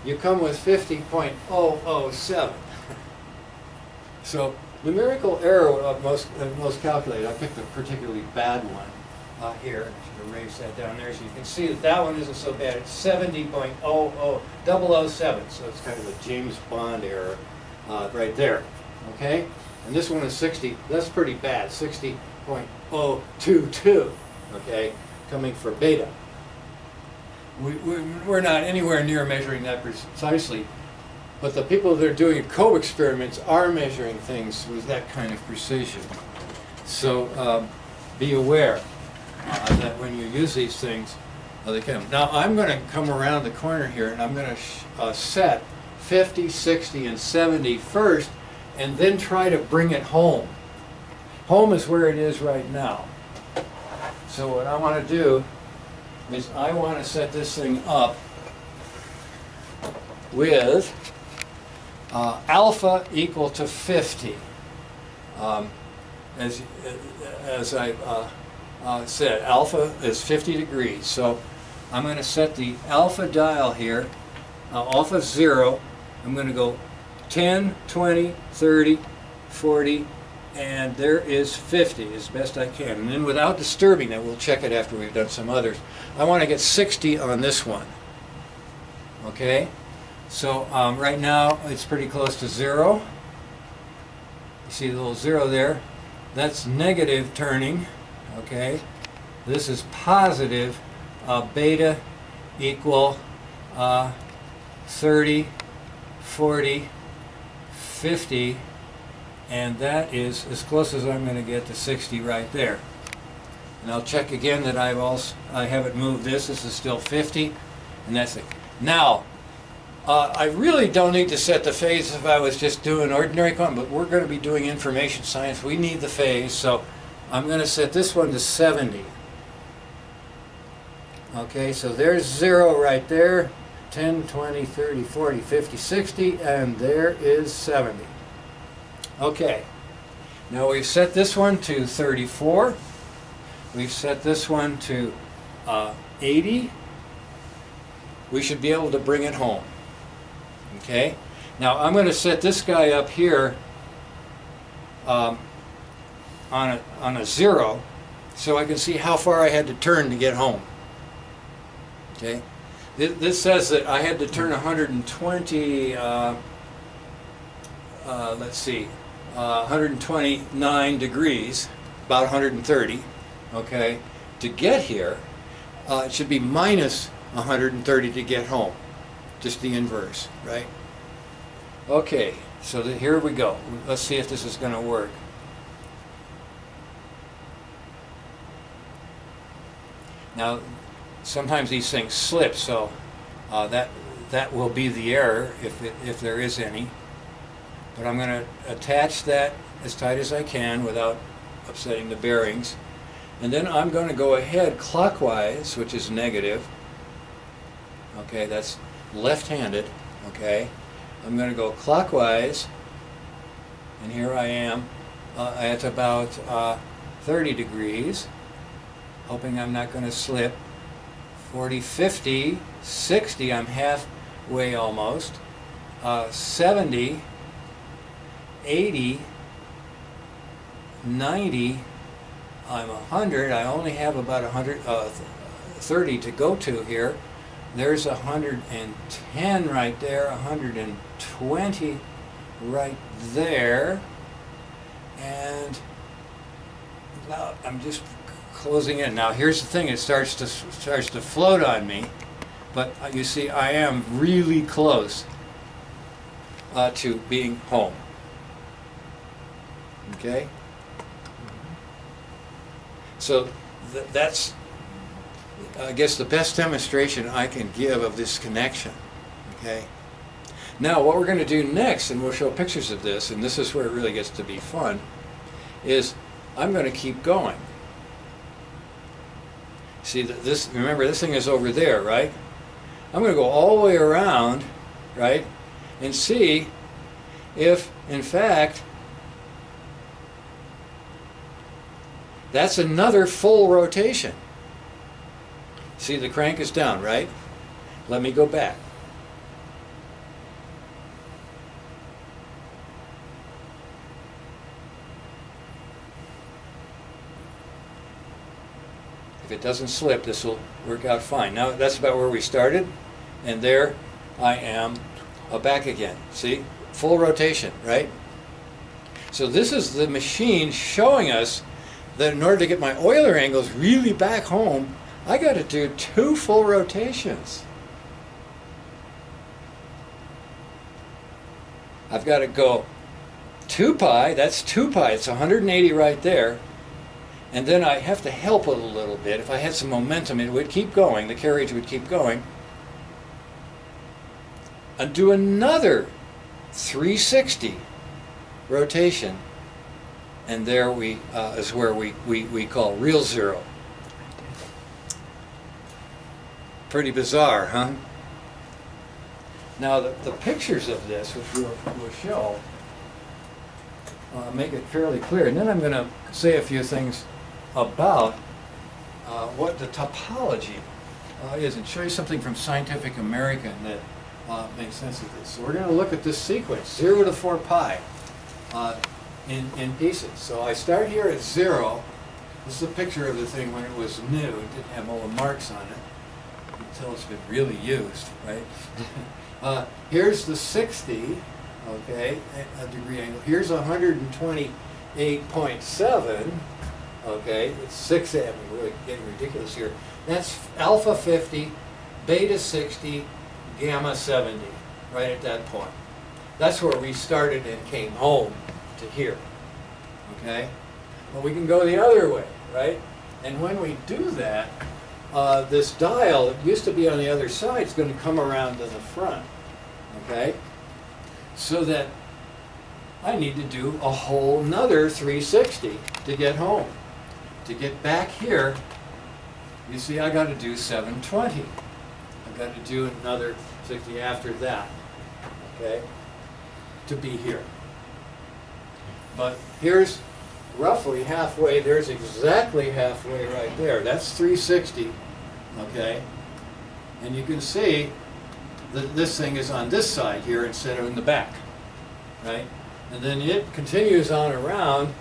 You come with 50.007. So numerical error of most calculators, I picked a particularly bad one here. I should erase that down there so you can see that that one isn't so bad. It's 70.00007. So it's kind of a James Bond error right there. Okay? And this one is 60. That's pretty bad. 60.022. Okay? Coming for beta. We're not anywhere near measuring that precisely, but the people that are doing co-experiments are measuring things with that kind of precision. So be aware that when you use these things, they come. Now I'm going to come around the corner here and I'm going to set 50, 60, and 70 first, and then try to bring it home. Home is where it is right now. So what I want to do is I want to set this thing up with alpha equal to 50. As I said, alpha is 50 degrees. So I'm going to set the alpha dial here off of 0. I'm going to go 10, 20, 30, 40, and there is 50 as best I can. And then without disturbing that, we'll check it after we've done some others. I want to get 60 on this one. Okay? So right now it's pretty close to 0. You see the little 0 there? That's negative turning. Okay? This is positive. Beta equal 30, 40, 50, and that is as close as I'm going to get to 60 right there. And I'll check again that I haven't moved this. This is still 50, and that's it. Now, I really don't need to set the phase if I was just doing ordinary quantum, but we're going to be doing information science. We need the phase, so I'm going to set this one to 70. Okay, so there's 0 right there. 10, 20, 30, 40, 50, 60, and there is 70. Okay, now we've set this one to 34. We've set this one to 80. We should be able to bring it home. Okay, now I'm going to set this guy up here on a 0 so I can see how far I had to turn to get home. Okay. This says that I had to turn 120, let's see, 129 degrees, about 130, okay, to get here. It should be minus 130 to get home, just the inverse, right? Okay, so here we go. Let's see if this is going to work. Now, sometimes these things slip, so that will be the error if there is any. But I'm going to attach that as tight as I can without upsetting the bearings. And then I'm going to go ahead clockwise, which is negative. Okay, that's left-handed. Okay, I'm going to go clockwise, and here I am at about 30 degrees, hoping I'm not going to slip. 40, 50, 60, I'm halfway almost. 70, 80, 90, I'm 100. I only have about 30 to go to here. There's 110 right there, 120 right there. And now I'm just closing in. Now here's the thing, it starts to float on me, but you see I am really close to being home. Okay? So that's, I guess, the best demonstration I can give of this connection. Okay? Now what we're going to do next, and we'll show pictures of this, and this is where it really gets to be fun, is I'm going to keep going. See, this, remember, this thing is over there, right? I'm going to go all the way around, right, and see if, in fact, that's another full rotation. See, the crank is down, right? Let me go back. If it doesn't slip, this will work out fine. Now that's about where we started, and there I am back again. See? Full rotation, right? So this is the machine showing us that in order to get my Euler angles really back home, I got to do 2 full rotations. I've got to go 2 pi, that's 2 pi, it's 180 right there. and then I have to help it a little bit. If I had some momentum, it would keep going, the carriage would keep going. And do another 360 rotation, and there we is where we call real zero. Pretty bizarre, huh? Now the pictures of this, which we'll show, make it fairly clear. And then I'm going to say a few things about what the topology is, and show you something from Scientific American that makes sense of this. So we're going to look at this sequence, 0 to 4 pi, in pieces. So I start here at 0. This is a picture of the thing when it was new. It didn't have all the marks on it until it's been really used, right? Here's the 60, okay, a degree angle. Here's 128.7, okay, it's 6 I'm really getting ridiculous here. That's alpha 50, beta 60, gamma 70, right at that point. That's where we started and came home to here, okay? Well, we can go the other way, right? And when we do that, this dial that used to be on the other side is going to come around to the front, okay? So that I need to do a whole nother 360 to get home. To get back here, you see I got to do 720. I've got to do another 60 after that, okay, to be here. But here's roughly halfway. There's exactly halfway right there. That's 360, okay? And you can see that this thing is on this side here instead of in the back, right? And then it continues on around,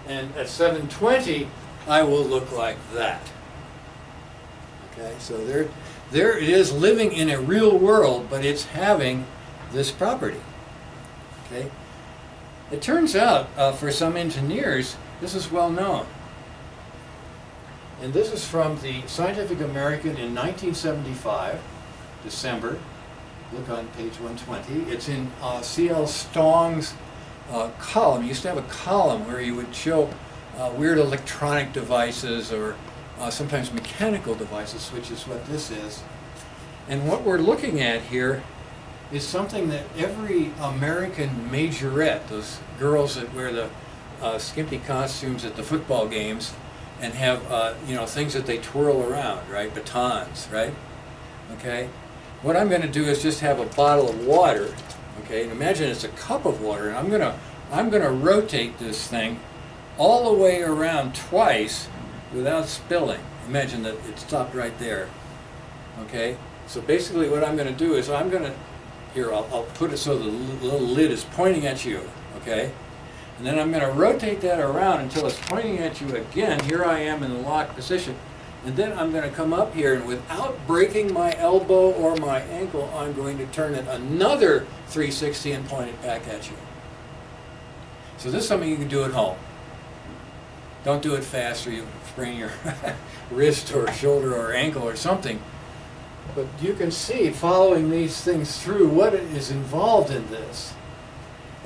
and at 720, I will look like that. Okay, so there it is living in a real world, but it's having this property. Okay, it turns out for some engineers, this is well known. And this is from the Scientific American in 1975, December. Look on page 120. It's in C.L. Stong's column. He used to have a column where he would show weird electronic devices or sometimes mechanical devices, which is what this is. And what we're looking at here is something that every American majorette, those girls that wear the skimpy costumes at the football games and have you know, things that they twirl around, right? Batons, right? Okay. What I'm going to do is just have a bottle of water, okay? And imagine it's a cup of water, and I'm going to rotate this thing all the way around twice without spilling. Imagine that it stopped right there. Okay? So basically what I'm going to do is I'm going to, here I'll put it so the little lid is pointing at you. Okay? And then I'm going to rotate that around until it's pointing at you again. Here I am in the locked position. And then I'm going to come up here, and without breaking my elbow or my ankle, I'm going to turn it another 360 and point it back at you. So this is something you can do at home. Don't do it fast or you sprain your wrist or shoulder or ankle or something. But you can see, following these things through, what is involved in this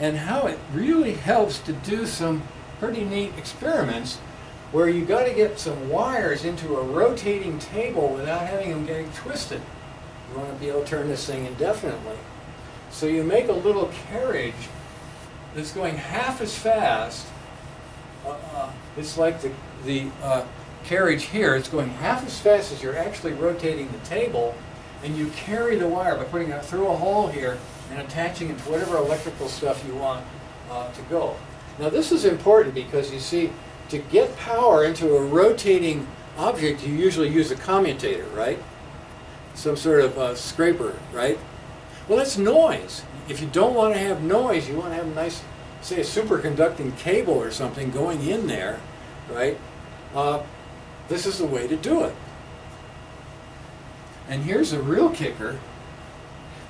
and how it really helps to do some pretty neat experiments where you got to get some wires into a rotating table without having them getting twisted. You want to be able to turn this thing indefinitely. So you make a little carriage that's going half as fast. It's like the carriage here. It's going half as fast as you're actually rotating the table, and you carry the wire by putting it through a hole here and attaching it to whatever electrical stuff you want to go. Now this is important because you see, to get power into a rotating object, you usually use a commutator, right? Some sort of scraper, right? Well, that's noise. If you don't want to have noise, you want to have a nice, say, a superconducting cable or something going in there, right? This is the way to do it. And here's a real kicker.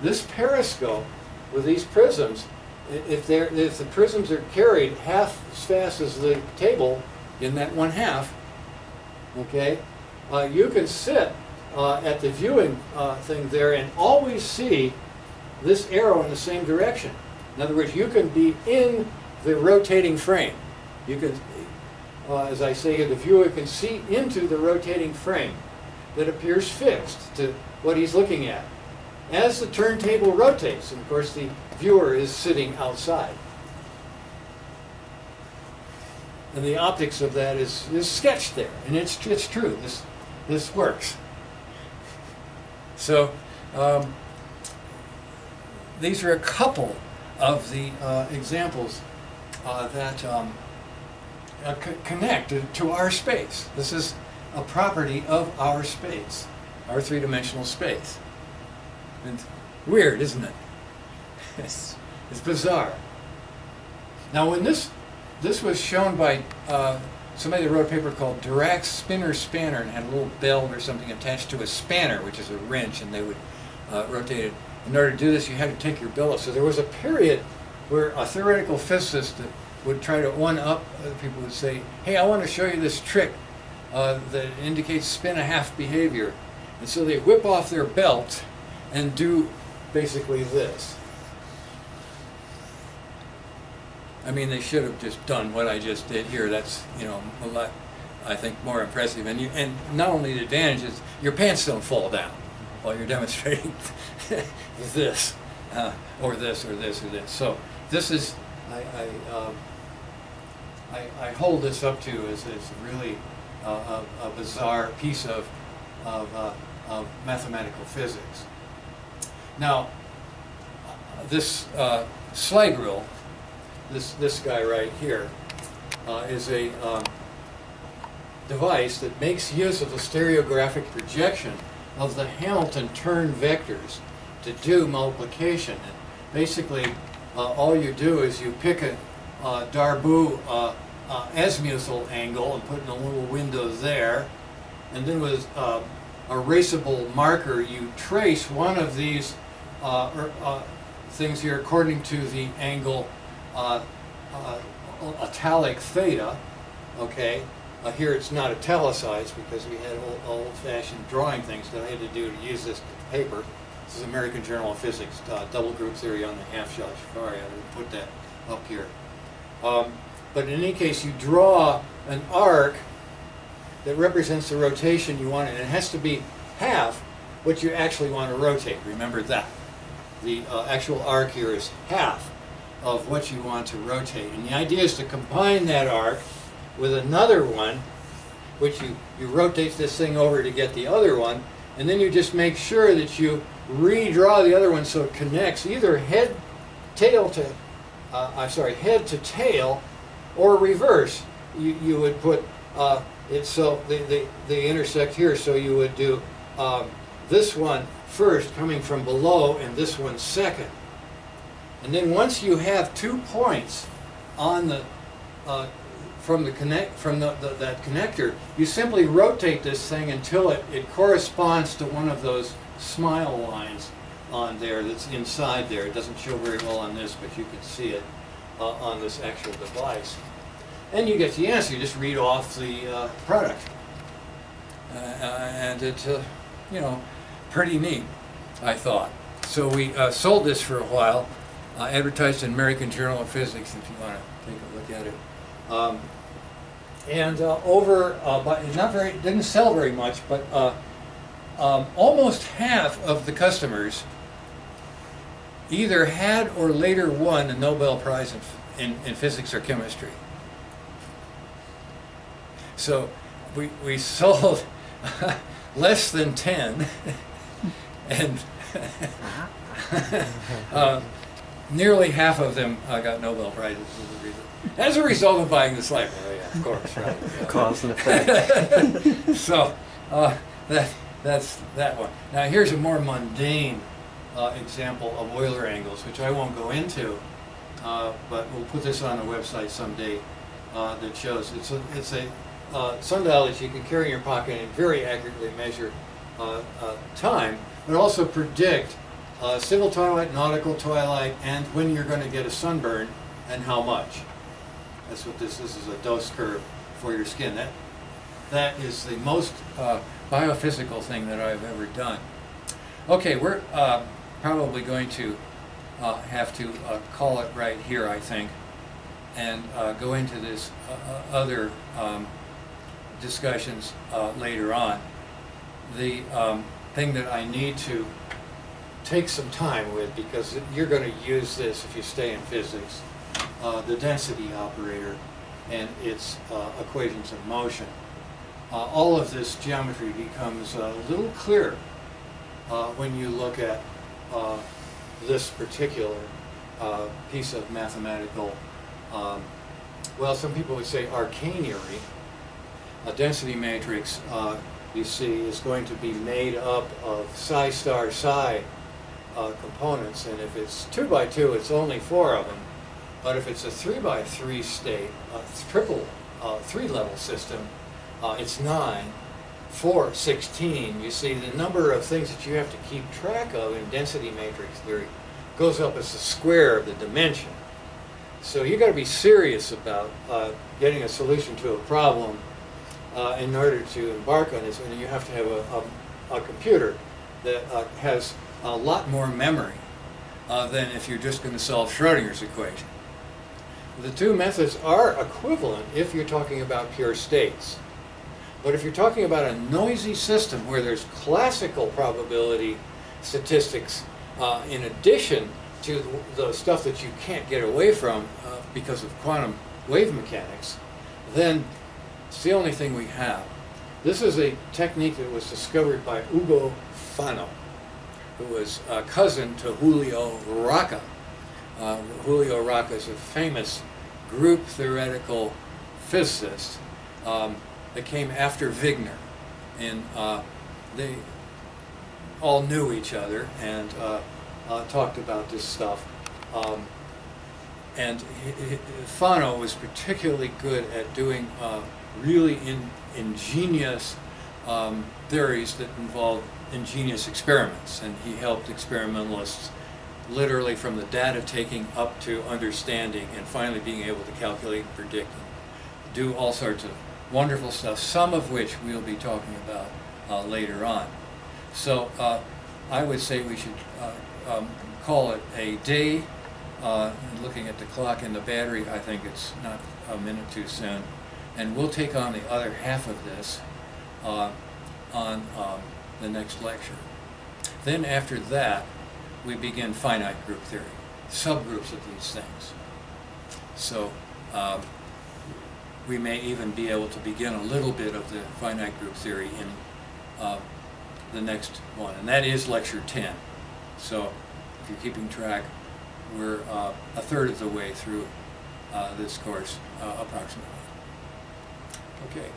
This periscope with these prisms, if the prisms are carried half as fast as the table in that one half, okay, you can sit at the viewing thing there and always see this arrow in the same direction. In other words, you can be in the rotating frame. You can, as I say, the viewer can see into the rotating frame that appears fixed to what he's looking at. As the turntable rotates, and of course the viewer is sitting outside. And the optics of that is sketched there, and it's true. This works. So these are a couple of the examples that connect to our space. This is a property of our space, our three-dimensional space. It's weird, isn't it? It's bizarre. Now, when this was shown by somebody that wrote a paper called Dirac's Spinner Spanner, and had a little bell or something attached to a spanner, which is a wrench, and they would rotate it. In order to do this, you had to take your bill off. So there was a period where a theoretical physicist would try to one-up other people, would say, hey, I want to show you this trick that indicates spin-a-half behavior. And so they whip off their belt and do basically this. I mean, they should have just done what I just did here. That's, you know, a lot, I think, more impressive. And not only the advantage is your pants don't fall down while you're demonstrating this, or this, or this, or this. So this is, I hold this up to as really a bizarre piece of mathematical physics. Now, this slide rule, this guy right here, is a device that makes use of the stereographic projection of the Hamilton turn vectors to do multiplication. And basically, all you do is you pick a Darboux azimuthal angle and put in a little window there, and then with a erasable marker, you trace one of these things here according to the angle italic theta. Okay, here it's not italicized because we had old-fashioned drawing things that I had to do to use this paper. This is American Journal of Physics, double group theory on the half-shell Fourier. I would put that up here. But in any case, you draw an arc that represents the rotation you want, and it has to be half what you actually want to rotate. Remember that. The actual arc here is half of what you want to rotate. And the idea is to combine that arc with another one, which you rotate this thing over to get the other one, and then you just make sure that you redraw the other one so it connects either head to tail, or reverse. You would put it so they intersect here, so you would do this one first coming from below and this one second. And then once you have 2 points on the that connector, you simply rotate this thing until it corresponds to one of those smile lines on there that's inside there. It doesn't show very well on this, but you can see it on this actual device. And you get the answer. You just read off the product. And it's, you know, pretty neat, I thought. So we sold this for a while, advertised in American Journal of Physics, if you want to take a look at it. But it didn't sell very much, but almost half of the customers either had or later won a Nobel Prize in physics or chemistry. So we sold less than 10, and nearly half of them got Nobel Prizes as a result of buying this library. Oh, yeah, of course, right? Yeah. Cause and effect. So that's that one. Now here's a more mundane example of Euler angles, which I won't go into, but we'll put this on the website someday. That shows it's a sundial that you can carry in your pocket and very accurately measure time, but also predict civil twilight, nautical twilight, and when you're going to get a sunburn and how much. That's what this is a dose curve for your skin. That is the most biophysical thing that I've ever done. Okay, we're probably going to have to call it right here, I think. and go into this other discussions later on. The thing that I need to take some time with, because you're going to use this if you stay in physics, the density operator and its equations of motion. All of this geometry becomes a little clearer when you look at this particular piece of mathematical, well, some people would say arcanery. A density matrix, you see, is going to be made up of psi star psi components, and if it's 2 by 2, it's only 4 of them. But if it's a 3 by 3 state, a triple 3-level system, it's 9, 4, 16. You see, the number of things that you have to keep track of in density matrix theory goes up as the square of the dimension. So you've got to be serious about getting a solution to a problem in order to embark on this, and you have to have a computer that has a lot more memory than if you're just going to solve Schrodinger's equation. The two methods are equivalent if you're talking about pure states. But if you're talking about a noisy system where there's classical probability statistics in addition to the stuff that you can't get away from because of quantum wave mechanics, then it's the only thing we have. This is a technique that was discovered by Ugo Fano, who was a cousin to Julio Rocca. Julio Rocca is a famous group theoretical physicist that came after Wigner. And they all knew each other and talked about this stuff. And Fano was particularly good at doing really ingenious theories that involved ingenious experiments, and he helped experimentalists literally from the data taking up to understanding and finally being able to calculate and predict and do all sorts of wonderful stuff, some of which we'll be talking about later on. So I would say we should call it a day. Looking at the clock and the battery, I think it's not a minute too soon. And we'll take on the other half of this on the next lecture. Then after that, we begin finite group theory, subgroups of these things. So we may even be able to begin a little bit of the finite group theory in the next one, and that is lecture 10. So if you're keeping track, we're a third of the way through this course, approximately. Okay.